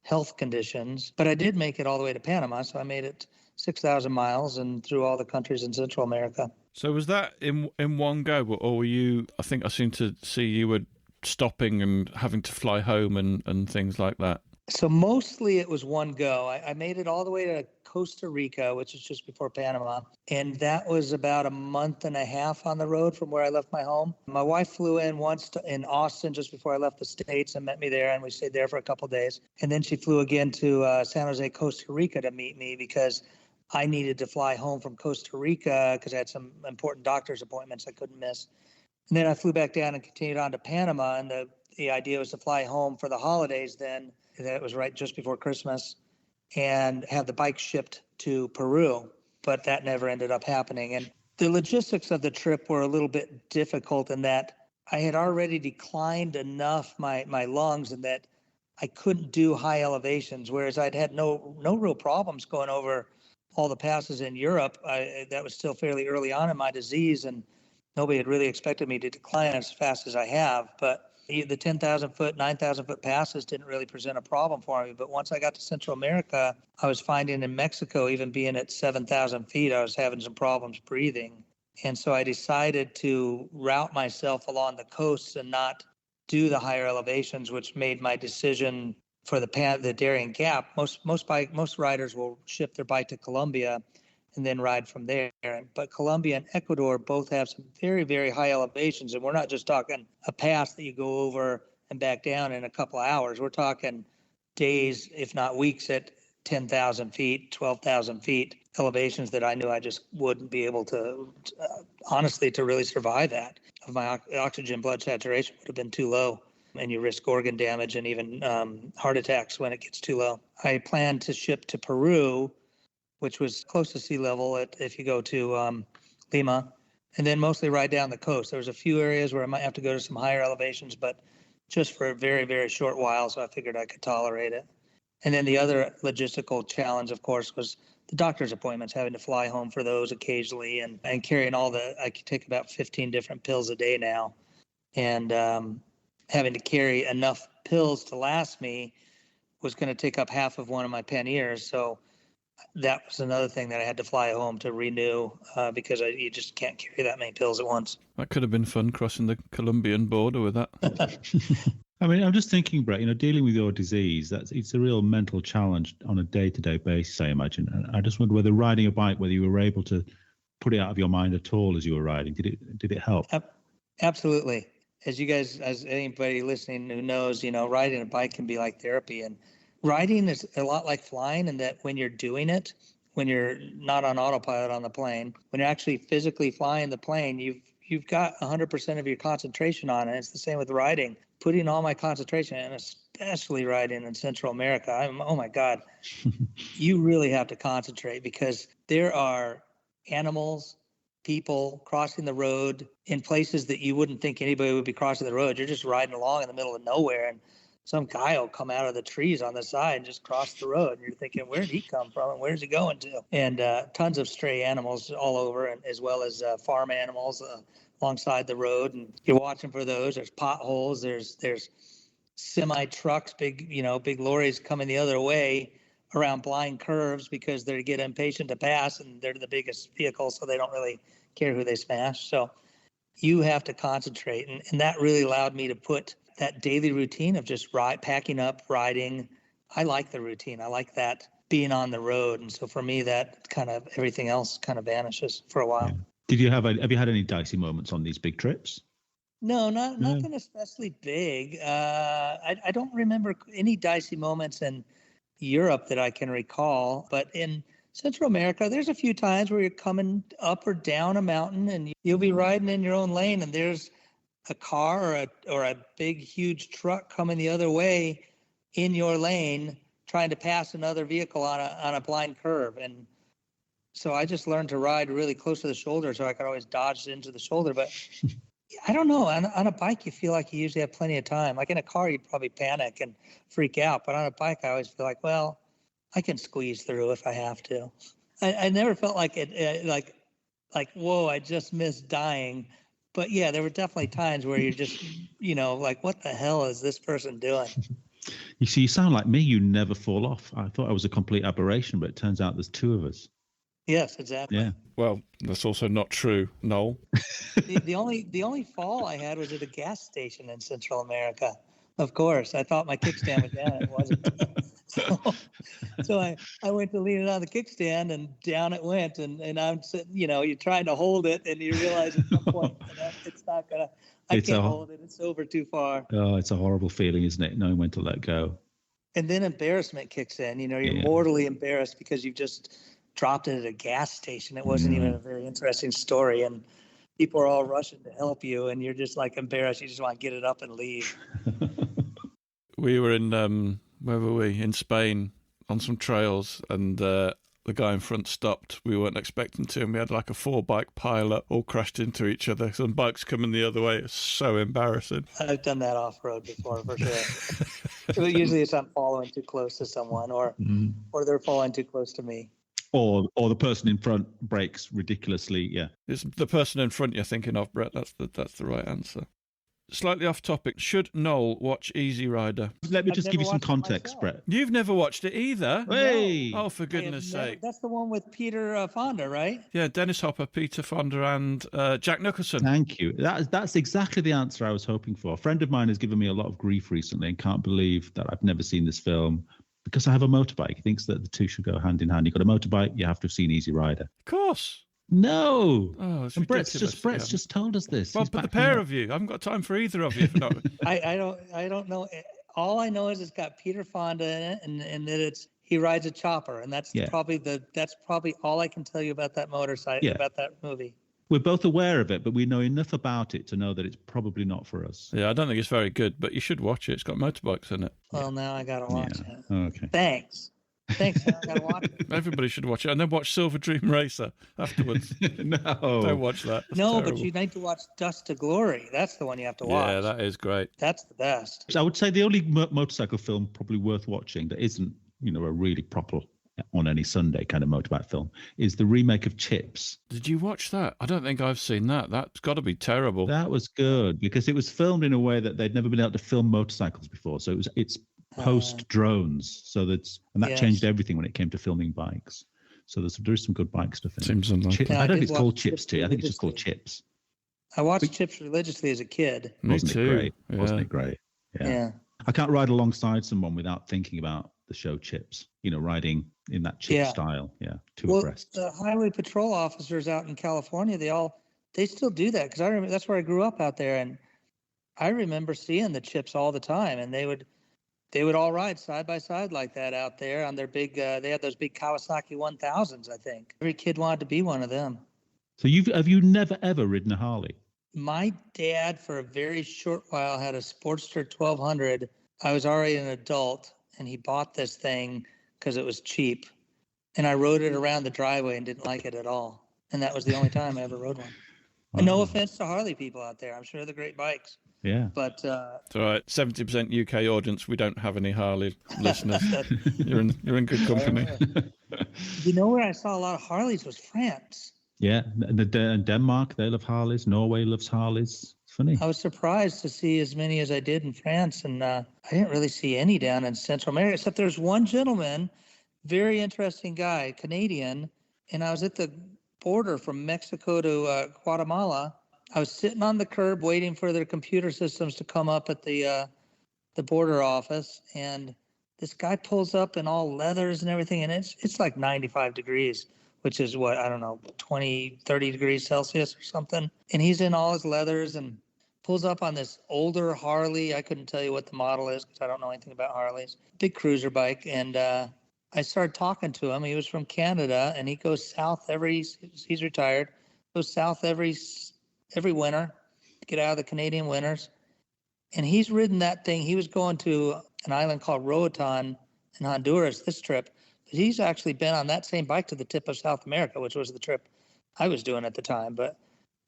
health conditions, but I did make it all the way to Panama. So I made it 6,000 miles and through all the countries in Central America. So was that in one go, or were you, I think I seem to see you were stopping and having to fly home and things like that? So mostly it was one go. I made it all the way to Costa Rica, which is just before Panama. And that was about a month and a half on the road from where I left my home. My wife flew in once in Austin just before I left the States and met me there. And we stayed there for a couple of days. And then she flew again to San Jose, Costa Rica to meet me because I needed to fly home from Costa Rica because I had some important doctor's appointments I couldn't miss. And then I flew back down and continued on to Panama. And the idea was to fly home for the holidays then. That was right just before Christmas, and have the bike shipped to Peru, but that never ended up happening. And the logistics of the trip were a little bit difficult in that I had already declined enough my lungs and that I couldn't do high elevations, whereas I'd had no real problems going over all the passes in Europe. That was still fairly early on in my disease, and nobody had really expected me to decline as fast as I have. But the 10,000 foot, 9,000 foot passes didn't really present a problem for me. But once I got to Central America, I was finding in Mexico, even being at 7,000 feet, I was having some problems breathing. And so I decided to route myself along the coast and not do the higher elevations, which made my decision for the Darien Gap. Most riders will ship their bike to Colombia and then ride from there. But Colombia and Ecuador both have some very, very high elevations. And we're not just talking a pass that you go over and back down in a couple of hours. We're talking days, if not weeks, at 10,000 feet, 12,000 feet elevations that I knew I just wouldn't be able to, honestly, to really survive that. My oxygen blood saturation would have been too low, and you risk organ damage and even heart attacks when it gets too low. I planned to ship to Peru, which was close to sea level if you go to Lima, and then mostly ride down the coast. There was a few areas where I might have to go to some higher elevations, but just for a very, very short while, so I figured I could tolerate it. And then the other logistical challenge, of course, was the doctor's appointments, having to fly home for those occasionally and carrying I could take about 15 different pills a day now, and having to carry enough pills to last me was going to take up half of one of my panniers. So that was another thing that I had to fly home to renew because you just can't carry that many pills at once. That could have been fun, crossing the Colombian border with that. I mean, I'm just thinking, Brett, dealing with your disease, it's a real mental challenge on a day-to-day basis, I imagine. And I just wonder whether riding a bike, whether you were able to put it out of your mind at all as you were riding. Did it help? Absolutely. As you guys, as anybody listening who knows, riding a bike can be like therapy. And riding is a lot like flying in that when you're doing it, when you're not on autopilot on the plane, when you're actually physically flying the plane, you've got 100% of your concentration on it. It's the same with riding. Putting all my concentration, and especially riding in Central America, oh my God, you really have to concentrate because there are animals, people crossing the road in places that you wouldn't think anybody would be crossing the road. You're just riding along in the middle of nowhere, and some guy will come out of the trees on the side and just cross the road. And you're thinking, where did he come from and where's he going to? And tons of stray animals all over, and as well as farm animals alongside the road. And you're watching for those. There's potholes. There's semi trucks, big lorries coming the other way around blind curves because they get impatient to pass, and they're the biggest vehicles, so they don't really care who they smash. So you have to concentrate. And that really allowed me to put that daily routine of just packing up, riding. I like the routine. I like that being on the road. And so for me, that kind of everything else kind of vanishes for a while. Yeah. Have you had any dicey moments on these big trips? No, nothing especially big. I don't remember any dicey moments in Europe that I can recall, but in Central America, there's a few times where you're coming up or down a mountain and you'll be riding in your own lane and there's a car or a big, huge truck coming the other way in your lane, trying to pass another vehicle on a blind curve. And so I just learned to ride really close to the shoulder so I could always dodge into the shoulder. But I don't know. On a bike, you feel like you usually have plenty of time. Like in a car, you'd probably panic and freak out. But on a bike, I always feel like, well, I can squeeze through if I have to. I never felt like it, like, whoa, I just missed dying. But yeah, there were definitely times where you're just, like, what the hell is this person doing? You see, you sound like me. You never fall off. I thought I was a complete aberration, but it turns out there's two of us. Yes, exactly. Yeah. Well, that's also not true, Noel. The only fall I had was at a gas station in Central America. Of course, I thought my kickstand was down. It wasn't. So I went to lean it on the kickstand, and down it went. And I'm sitting, you're trying to hold it, and you realize at some point it's not gonna. I can't hold it. It's over too far. Oh, it's a horrible feeling, isn't it? Knowing when to let go. And then embarrassment kicks in. You're mortally embarrassed because you've just dropped it at a gas station. It wasn't even a very interesting story, and people are all rushing to help you, and you're just like embarrassed. You just want to get it up and leave. We were in where were we? In Spain on some trails, and the guy in front stopped. We weren't expecting to, and we had like a 4-bike pile-up, all crashed into each other. Some bikes coming the other way. It's so embarrassing. I've done that off-road before, for sure. So usually it's I'm following too close to someone, or they're following too close to me. Or the person in front brakes ridiculously. Yeah, it's the person in front you're thinking of, Brett. That's the right answer. Slightly off topic. Should Noel watch Easy Rider? Let me just give you some context, Brett. You've never watched it either. Hey! Oh, for goodness sake! That's the one with Peter Fonda, right? Yeah, Dennis Hopper, Peter Fonda, and Jack Nicholson. Thank you. That's exactly the answer I was hoping for. A friend of mine has given me a lot of grief recently and can't believe that I've never seen this film. Because I have a motorbike. He thinks that the two should go hand in hand. You've got a motorbike, you have to have seen Easy Rider. Of course. No. Oh, it's and ridiculous. Brett's just told us this. Well, but the pair of you. I haven't got time for either of you. I don't know. All I know is it's got Peter Fonda in it, and that he rides a chopper, and that's probably all I can tell you about that motorcycle, about that movie. We're both aware of it, but we know enough about it to know that it's probably not for us. Yeah, I don't think it's very good, but you should watch it. It's got motorbikes in it. Well, now I got to watch it. Okay. Thanks. I got to watch it. Everybody should watch it. And then watch Silver Dream Racer afterwards. No. Don't watch that. That's no, terrible. but you need to watch Dust to Glory. That's the one you have to watch. Yeah, that is great. That's the best. So I would say the only motorcycle film probably worth watching that isn't, a really proper on any Sunday kind of motorbike film is the remake of Chips. Did you watch that? I don't think I've seen that. That's got to be terrible. That was good because it was filmed in a way that they'd never been able to film motorcycles before. So it's post drones. So that changed everything when it came to filming bikes. So there's some good bike stuff in it. Seems unlikely. I don't think it's called Chips too. I think it's just called Chips. I watched Chips religiously as a kid. Wasn't too. it great? Yeah. Wasn't it great? Yeah. I can't ride alongside someone without thinking about the show Chips, riding in that chip style. Yeah, abreast. The highway patrol officers out in California, they still do that because I remember that's where I grew up out there, and I remember seeing the Chips all the time, and they would all ride side by side like that out there on their big. They had those big Kawasaki 1000s, I think. Every kid wanted to be one of them. So have you never ever ridden a Harley? My dad, for a very short while, had a Sportster 1200. I was already an adult, and he bought this thing because it was cheap. And I rode it around the driveway and didn't like it at all. And that was the only time I ever rode one. And no offense to Harley people out there. I'm sure they're great bikes. Yeah. But it's all right. 70% UK audience. We don't have any Harley listeners. You're in good company. Where I saw a lot of Harleys was France. Yeah, Denmark, they love Harleys. Norway loves Harleys. It's funny. I was surprised to see as many as I did in France, and I didn't really see any down in Central America, except there's one gentleman, very interesting guy, Canadian, and I was at the border from Mexico to Guatemala. I was sitting on the curb waiting for their computer systems to come up at the border office, and this guy pulls up in all leathers and everything, and it's like 95 degrees. Which is what, I don't know, 20, 30 degrees Celsius or something. And he's in all his leathers and pulls up on this older Harley. I couldn't tell you what the model is because I don't know anything about Harleys. Big cruiser bike. And I started talking to him. He was from Canada, and he goes south he's retired, goes south every winter. to get out of the Canadian winters. And he's ridden that thing. He was going to an island called Roatan in Honduras this trip. But he's actually been on that same bike to the tip of South America, which was the trip I was doing at the time. But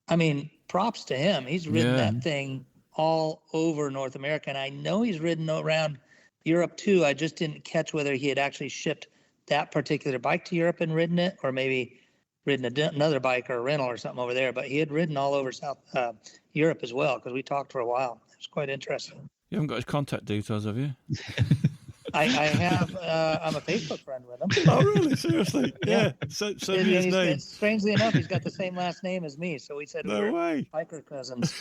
I mean, props to him. He's ridden that thing all over North America. And I know he's ridden around Europe too. I just didn't catch whether he had actually shipped that particular bike to Europe and ridden it, or maybe ridden another bike or a rental or something over there. But he had ridden all over South Europe as well, because we talked for a while. It was quite interesting. You haven't got his contact details, have you? I have. I'm a Facebook friend with him. Oh, really? Seriously? Yeah. Send me his name. Strangely enough, he's got the same last name as me. So we said no way. Biker cousins.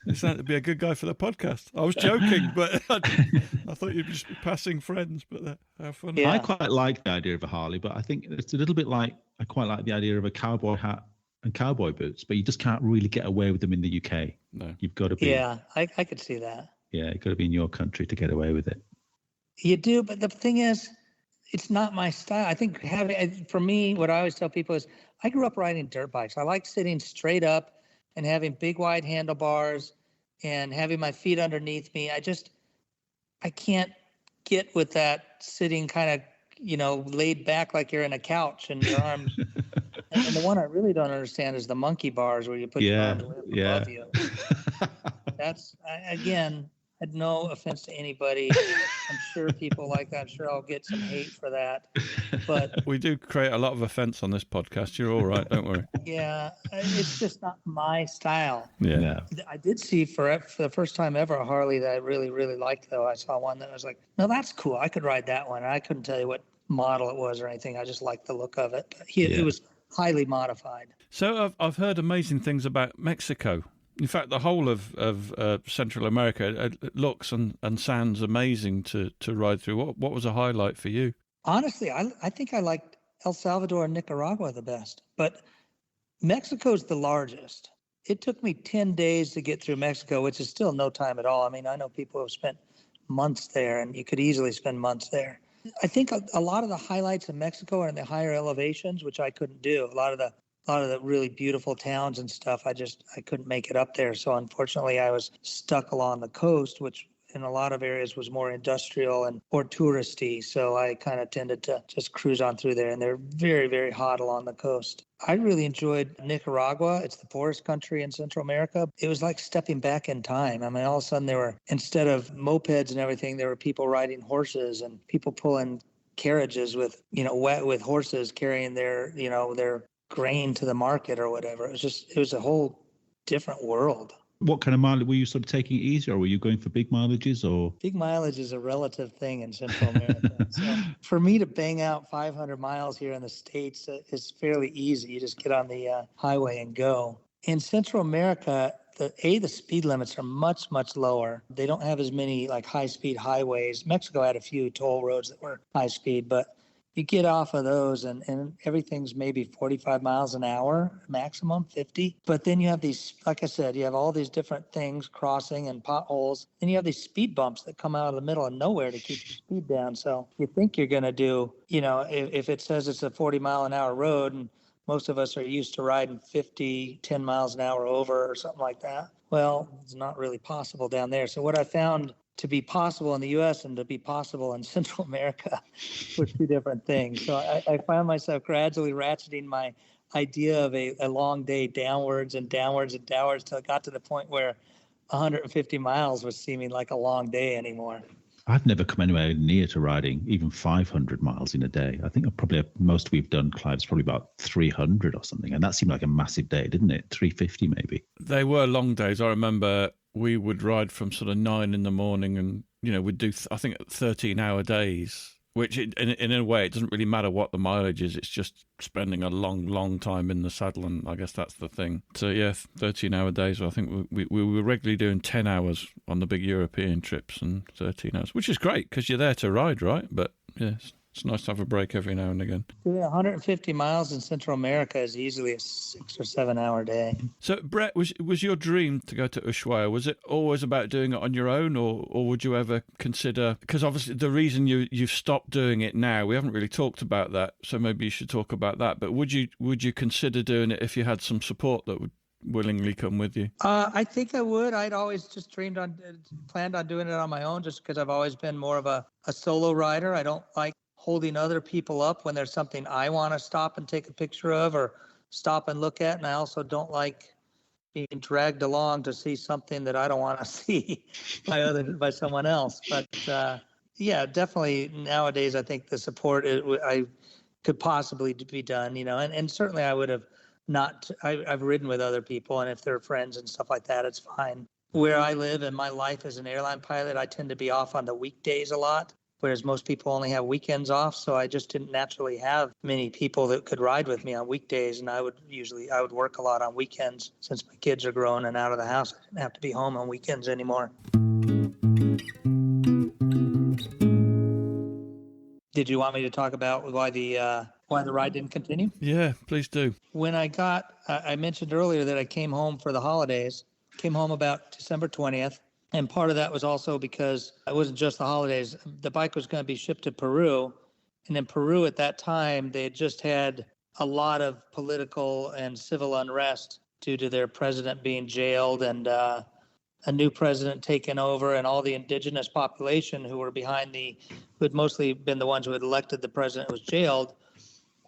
It sounded to be a good guy for the podcast. I was joking, but I thought you'd just be passing friends. But how funny. Yeah. I quite like the idea of a Harley, but I think it's a little bit like I quite like the idea of a cowboy hat and cowboy boots, but you just can't really get away with them in the UK. No. You've got to be. Yeah, I could see that. Yeah, you've got to be in your country to get away with it. You do, but the thing is, it's not my style. I think for me, what I always tell people is I grew up riding dirt bikes. I like sitting straight up and having big wide handlebars and having my feet underneath me. I can't get with that sitting kind of, laid back like you're in a couch and your arms. And the one I really don't understand is the monkey bars where you put your arms above you. That's, again, had no offense to anybody. I'm sure people like that. I'm sure I'll get some hate for that. But we do create a lot of offense on this podcast. You're all right, don't worry. Yeah, it's just not my style. Yeah. I did see for the first time ever a Harley that I really, really liked, though. I saw one that was like, no, that's cool. I could ride that one. And I couldn't tell you what model it was or anything. I just liked the look of it. But it was highly modified. So I've heard amazing things about Mexico. In fact, the whole of Central America looks and sounds amazing to ride through. What was a highlight for you? Honestly, I think I liked El Salvador and Nicaragua the best, but Mexico's the largest. It took me 10 days to get through Mexico, which is still no time at all. I mean, I know people who have spent months there, and you could easily spend months there. I think a lot of the highlights of Mexico are in the higher elevations, which I couldn't do. A lot of the really beautiful towns and stuff, I couldn't make it up there. So unfortunately, I was stuck along the coast, which in a lot of areas was more industrial and or touristy. So I kind of tended to just cruise on through there. And they're very, very hot along the coast. I really enjoyed Nicaragua. It's the poorest country in Central America. It was like stepping back in time. I mean, all of a sudden instead of mopeds and everything, there were people riding horses and people pulling carriages with horses carrying their grain to the market or whatever. It was a whole different world. What kind of mileage were you sort of taking it easy, or were you going for big mileages? Or big mileage is a relative thing in Central America. So for me to bang out 500 miles here in the States is fairly easy. You just get on the highway and go. In Central America, the speed limits are much, much lower. They don't have as many like high-speed highways. Mexico had a few toll roads that were high speed, but you get off of those and everything's maybe 45 miles an hour, maximum 50. But then you have these, like I said, you have all these different things crossing and potholes. Then you have these speed bumps that come out of the middle of nowhere to keep your speed down. So you think you're going to do, if it says it's a 40 mile an hour road and most of us are used to riding 50, 10 miles an hour over or something like that. Well, it's not really possible down there. So what I found to be possible in the U.S. and to be possible in Central America were two different things. So I found myself gradually ratcheting my idea of a long day downwards and downwards and downwards till it got to the point where 150 miles was seeming like a long day anymore. I've never come anywhere near to riding even 500 miles in a day. I think probably most we've done, Clive, is probably about 300 or something. And that seemed like a massive day, didn't it? 350 maybe. They were long days. I remember we would ride from sort of 9 in the morning and, we'd do, 13-hour days, which in a way, it doesn't really matter what the mileage is. It's just spending a long, long time in the saddle. And I guess that's the thing. So, 13-hour days. I think we were regularly doing 10 hours on the big European trips and 13 hours, which is great because you're there to ride, right? But, yes. It's nice to have a break every now and again. Doing 150 miles in Central America is easily a 6 or 7 hour day. So, Brett, was your dream to go to Ushuaia? Was it always about doing it on your own, or would you ever consider? Because obviously, the reason you've stopped doing it now, we haven't really talked about that. So maybe you should talk about that. But would you consider doing it if you had some support that willingly come with you? I think I would. I'd always just planned on doing it on my own, just because I've always been more of a solo rider. I don't like holding other people up when there's something I want to stop and take a picture of or stop and look at. And I also don't like being dragged along to see something that I don't want to see by someone else. But yeah, definitely nowadays, I think the support I could possibly be done, and certainly I would have not, I've ridden with other people, and if they're friends and stuff like that, it's fine. Where I live and my life as an airline pilot, I tend to be off on the weekdays a lot, whereas most people only have weekends off. So I just didn't naturally have many people that could ride with me on weekdays. And I would work a lot on weekends since my kids are grown and out of the house. I didn't have to be home on weekends anymore. Did you want me to talk about why the ride didn't continue? Yeah, please do. When I mentioned earlier that I came home for the holidays, came home about December 20th. And part of that was also because it wasn't just the holidays. The bike was going to be shipped to Peru. And in Peru at that time, they had just had a lot of political and civil unrest due to their president being jailed and a new president taken over, and all the indigenous population who had mostly been the ones who had elected the president who was jailed,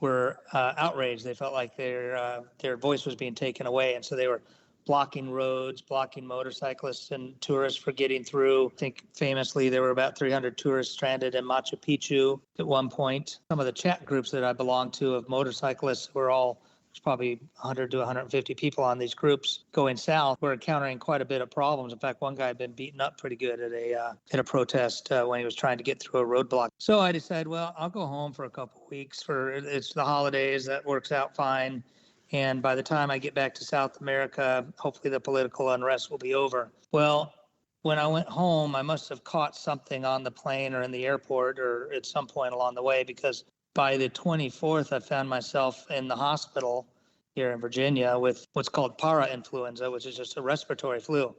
were outraged. They felt like their voice was being taken away. And so they were blocking roads, blocking motorcyclists and tourists for getting through. I think famously there were about 300 tourists stranded in Machu Picchu at one point. Some of the chat groups that I belonged to of motorcyclists there's probably 100 to 150 people on these groups going south. We're encountering quite a bit of problems. In fact, one guy had been beaten up pretty good at a protest when he was trying to get through a roadblock. So I decided, well, I'll go home for a couple of weeks. It's the holidays. That works out fine. And by the time I get back to South America, hopefully the political unrest will be over. Well, when I went home, I must have caught something on the plane or in the airport or at some point along the way, because by the 24th, I found myself in the hospital here in Virginia with what's called para-influenza, which is just a respiratory flu.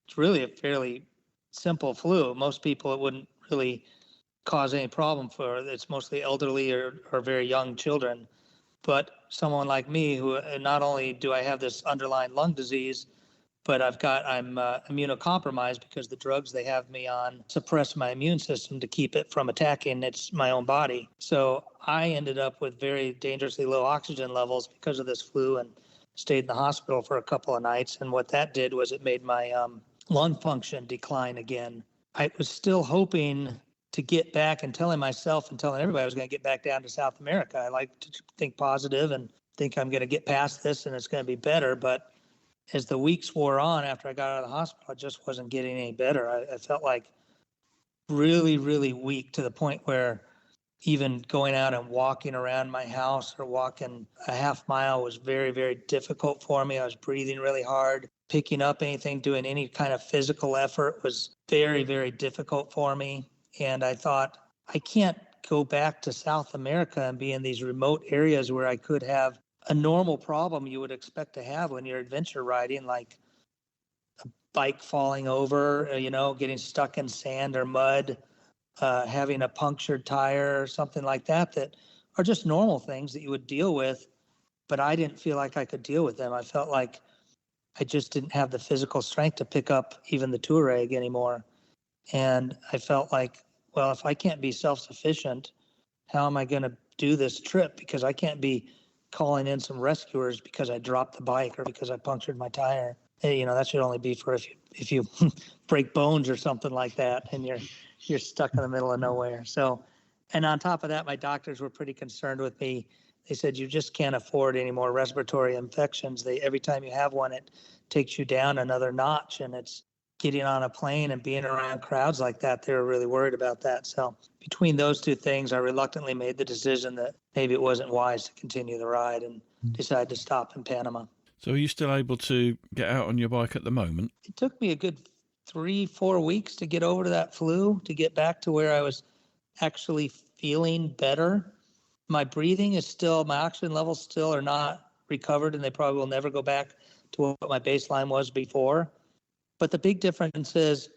It's really a fairly simple flu. Most people, it wouldn't really cause any problem for. It's mostly elderly or very young children. But someone like me, who not only do I have this underlying lung disease, but I'm immunocompromised because the drugs they have me on suppress my immune system to keep it from attacking my own body. So I ended up with very dangerously low oxygen levels because of this flu and stayed in the hospital for a couple of nights. And what that did was it made my lung function decline again. I was still hoping to get back and telling myself and telling everybody I was going to get back down to South America. I like to think positive and think I'm going to get past this and it's going to be better. But as the weeks wore on after I got out of the hospital, I just wasn't getting any better. I felt like really, really weak, to the point where even going out and walking around my house or walking a half mile was very, very difficult for me. I was breathing really hard. Picking up anything, doing any kind of physical effort was very, very difficult for me. And I thought, I can't go back to South America and be in these remote areas where I could have a normal problem you would expect to have when you're adventure riding, like a bike falling over, getting stuck in sand or mud, having a punctured tire or something like that, that are just normal things that you would deal with. But I didn't feel like I could deal with them. I felt like I just didn't have the physical strength to pick up even the Touareg anymore. And I felt like, well, if I can't be self-sufficient, how am I going to do this trip? Because I can't be calling in some rescuers because I dropped the bike or because I punctured my tire. That should only be for if you break bones or something like that and you're stuck in the middle of nowhere. So, and on top of that, my doctors were pretty concerned with me. They said, you just can't afford any more respiratory infections. Every time you have one, it takes you down another notch, and it's getting on a plane and being around crowds like that. They were really worried about that. So between those two things, I reluctantly made the decision that maybe it wasn't wise to continue the ride and decided to stop in Panama. So are you still able to get out on your bike at the moment? It took me a good 3-4 weeks to get over to that flu, to get back to where I was actually feeling better. My breathing my oxygen levels still are not recovered, and they probably will never go back to what my baseline was before. But the big difference is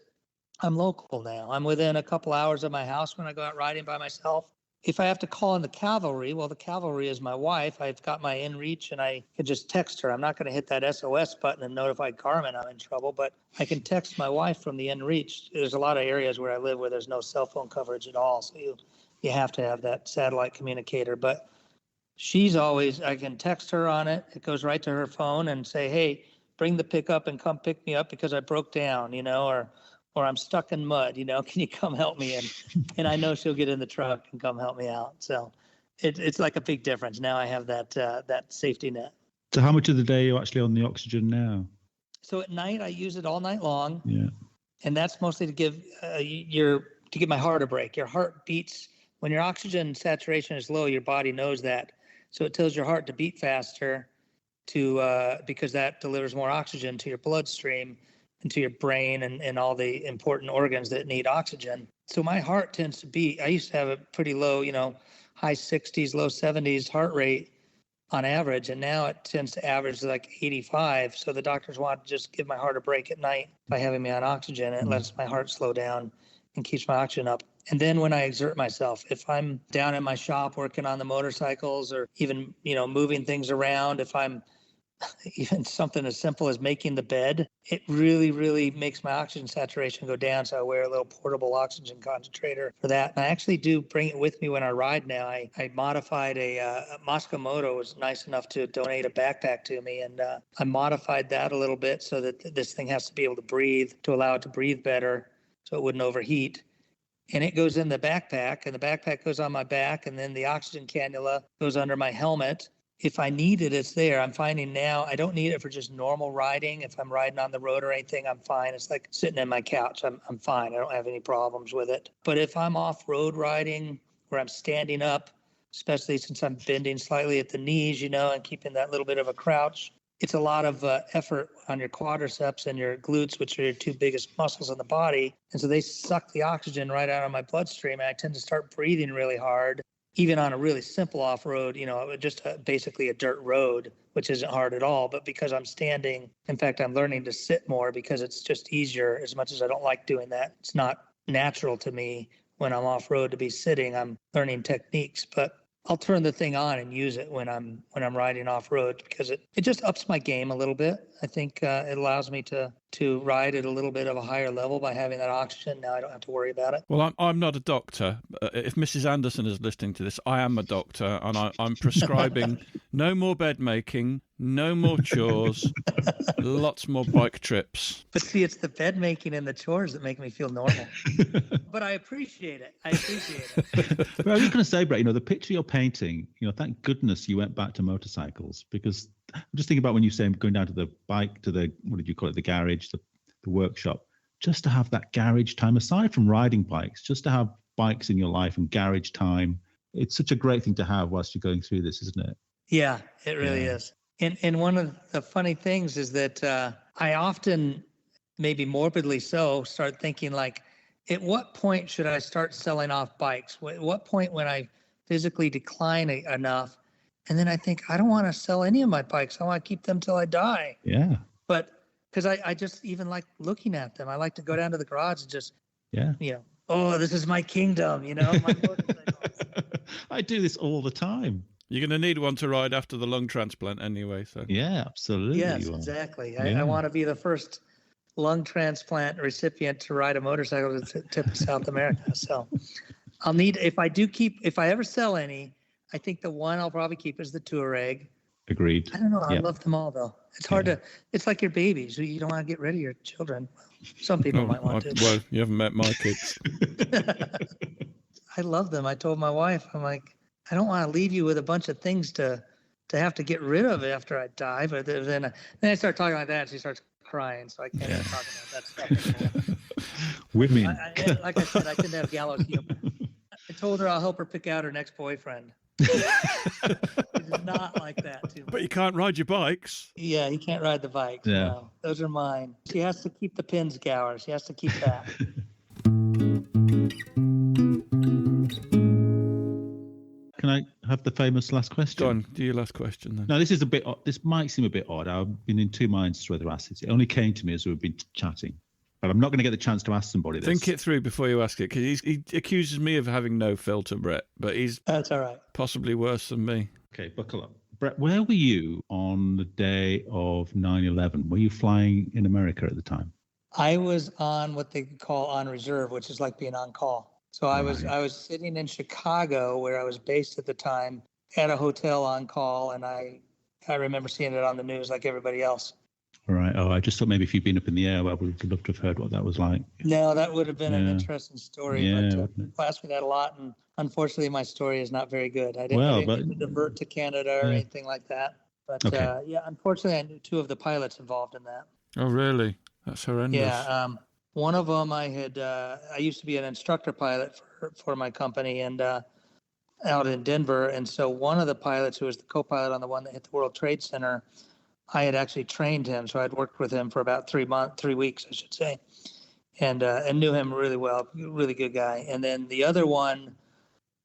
I'm local now. I'm within a couple hours of my house when I go out riding by myself. If I have to call in the cavalry, well, the cavalry is my wife. I've got my inReach and I can just text her. I'm not going to hit that SOS button and notify Garmin I'm in trouble, but I can text my wife from the inReach. There's a lot of areas where I live where there's no cell phone coverage at all. So you have to have that satellite communicator. But she's always, I can text her on it. It goes right to her phone and say, hey, bring the pickup and come pick me up because I broke down, or I'm stuck in mud, can you come help me? And I know she'll get in the truck and come help me out. So it's like a big difference. Now I have that safety net. So how much of the day are you actually on the oxygen now? So at night I use it all night long. Yeah. And that's mostly to give my heart a break. Your heart beats when your oxygen saturation is low, your body knows that. So it tells your heart to beat faster because that delivers more oxygen to your bloodstream and to your brain and all the important organs that need oxygen. So my heart tends to beat. I used to have a pretty low, high 60s, low 70s heart rate on average, and now it tends to average like 85. So the doctors want to just give my heart a break at night by having me on oxygen. It lets my heart slow down and keeps my oxygen up. And then when I exert myself, if I'm down in my shop working on the motorcycles or even, moving things around, if I'm even something as simple as making the bed, it really, really makes my oxygen saturation go down. So I wear a little portable oxygen concentrator for that. And I actually do bring it with me when I ride now. I modified Moskomoto was nice enough to donate a backpack to me. And I modified that a little bit so that this thing has to be able to breathe, to allow it to breathe better so it wouldn't overheat. And it goes in the backpack, and the backpack goes on my back, and then the oxygen cannula goes under my helmet. If I need it, it's there. I'm finding now I don't need it for just normal riding. If I'm riding on the road or anything, I'm fine. It's like sitting in my couch. I'm fine. I don't have any problems with it. But if I'm off-road riding where I'm standing up, especially since I'm bending slightly at the knees, and keeping that little bit of a crouch, it's a lot of effort on your quadriceps and your glutes, which are your two biggest muscles in the body. And so they suck the oxygen right out of my bloodstream. And I tend to start breathing really hard. Even on a really simple off-road, just basically a dirt road, which isn't hard at all. But because I'm standing, in fact, I'm learning to sit more because it's just easier. As much as I don't like doing that, it's not natural to me when I'm off-road to be sitting. I'm learning techniques, but I'll turn the thing on and use it when I'm riding off-road because it just ups my game a little bit. I think it allows me to ride at a little bit of a higher level by having that oxygen. Now I don't have to worry about it. Well, I'm not a doctor. If Mrs. Anderson is listening to this, I am a doctor, and I'm prescribing no more bed making, no more chores, lots more bike trips. But see, it's the bed making and the chores that make me feel normal. But I appreciate it. But I was going to say, Brett, the picture you're painting, thank goodness you went back to motorcycles, because I'm just thinking about when you say going down to the bike, to the, what did you call it, the garage, the workshop, just to have that garage time, aside from riding bikes, just to have bikes in your life and garage time. It's such a great thing to have whilst you're going through this, isn't it? Yeah, it really is. And one of the funny things is that I often, maybe morbidly so, start thinking like, at what point should I start selling off bikes? At what point when I physically decline enough? And then I think, I don't want to sell any of my bikes. I want to keep them till I die. Yeah. But because I just even like looking at them. I like to go down to the garage and just, oh, this is my kingdom, my motorcycle. I do this all the time. You're going to need one to ride after the lung transplant anyway. So yeah, absolutely. Yes, exactly. I want to be the first lung transplant recipient to ride a motorcycle to the tip of South America. So I'll need, if I ever sell any, I think the one I'll probably keep is the Touareg. Agreed. I don't know. I love them all though. It's hard to, it's like your babies. You don't want to get rid of your children. Some people might want to. Well, you haven't met my kids. I love them. I told my wife, I'm like, I don't want to leave you with a bunch of things to have to get rid of after I die. But then I start talking like that, and she starts crying, so I can't even talk about that stuff anymore. Women. Like I said, I tend to have gallows humor. I told her I'll help her pick out her next boyfriend. She's not like that too much. But you can't ride your bikes. Yeah, you can't ride the bikes. Yeah. No, those are mine. She has to keep the Pinzgauer. She has to keep that. Can I have the famous last question? Go on, do your last question then. Now, this might seem a bit odd. I've been in two minds as to whether to ask it. It only came to me as we've been chatting. But I'm not going to get the chance to ask somebody this. Think it through before you ask it, because he accuses me of having no filter, Brett, but he's That's all right. possibly worse than me. Okay, buckle up. Brett, where were you on the day of 9/11? Were you flying in America at the time? I was on what they call on reserve, which is like being on call. So I was sitting in Chicago, where I was based at the time, at a hotel on call, and I remember seeing it on the news like everybody else. All right. Oh, I just thought maybe if you'd been up in the air, I would love to have heard what that was like. No, that would have been an interesting story. Yeah, but people ask me that a lot, and unfortunately, my story is not very good. I didn't get to divert to Canada or anything like that. But unfortunately, I knew 2 of the pilots involved in that. Oh, really? That's horrendous. Yeah. One of them, I used to be an instructor pilot for my company and out in Denver. And so one of the pilots, who was the co-pilot on the one that hit the World Trade Center, I had actually trained him. So I'd worked with him for about 3 weeks, I should say, and knew him really well, really good guy. And then the other one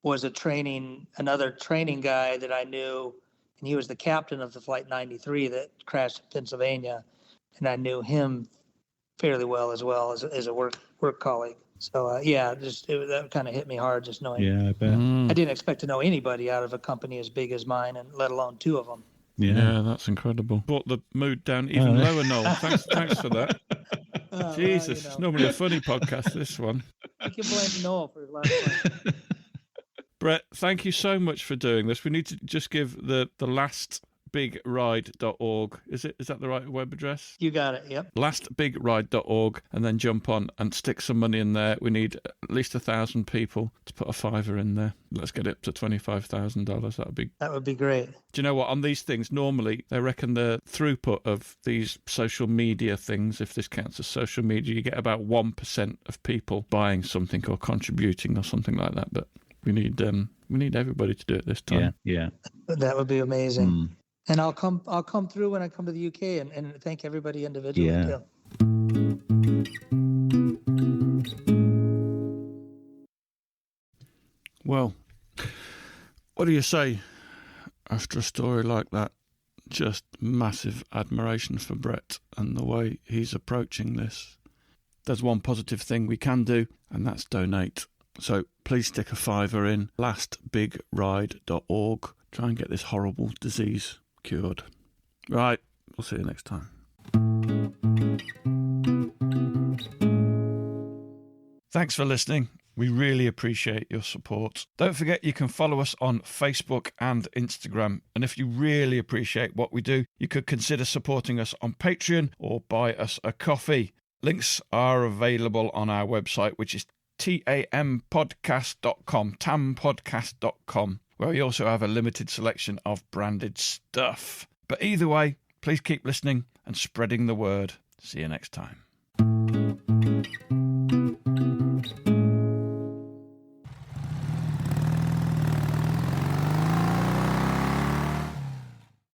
was another training guy that I knew, and he was the captain of the Flight 93 that crashed in Pennsylvania. And I knew him fairly well as a work colleague. So that kind of hit me hard, just knowing. Yeah, I bet. I didn't expect to know anybody out of a company as big as mine, and let alone 2 of them. Yeah, that's incredible. Brought the mood down even lower, Noel. Thanks for that. Jesus, it's normally a funny podcast, this one. You can blame Noel for his last one. Brett, thank you so much for doing this. We need to just give the lastbigride.org. Is that the right web address? You got it, yep. Lastbigride.org, and then jump on and stick some money in there. We need at least 1,000 people to put a $5 in there. Let's get it up to $25,000. That would be great. Do you know what? On these things, normally they reckon the throughput of these social media things, if this counts as social media, you get about 1% of people buying something or contributing or something like that. But we need everybody to do it this time. Yeah. That would be amazing. And I'll come through when I come to the UK and thank everybody individually too. Well, what do you say after a story like that? Just massive admiration for Brett and the way he's approaching this. There's one positive thing we can do, and that's donate. So please stick a $5 in, lastbigride.org. Try and get this horrible disease cured. Right, we'll see you next time. Thanks for listening. We really appreciate your support. Don't forget you can follow us on Facebook and Instagram. And if you really appreciate what we do, you could consider supporting us on Patreon or buy us a coffee. Links are available on our website, which is tampodcast.com, where we also have a limited selection of branded stuff. But either way, please keep listening and spreading the word. See you next time.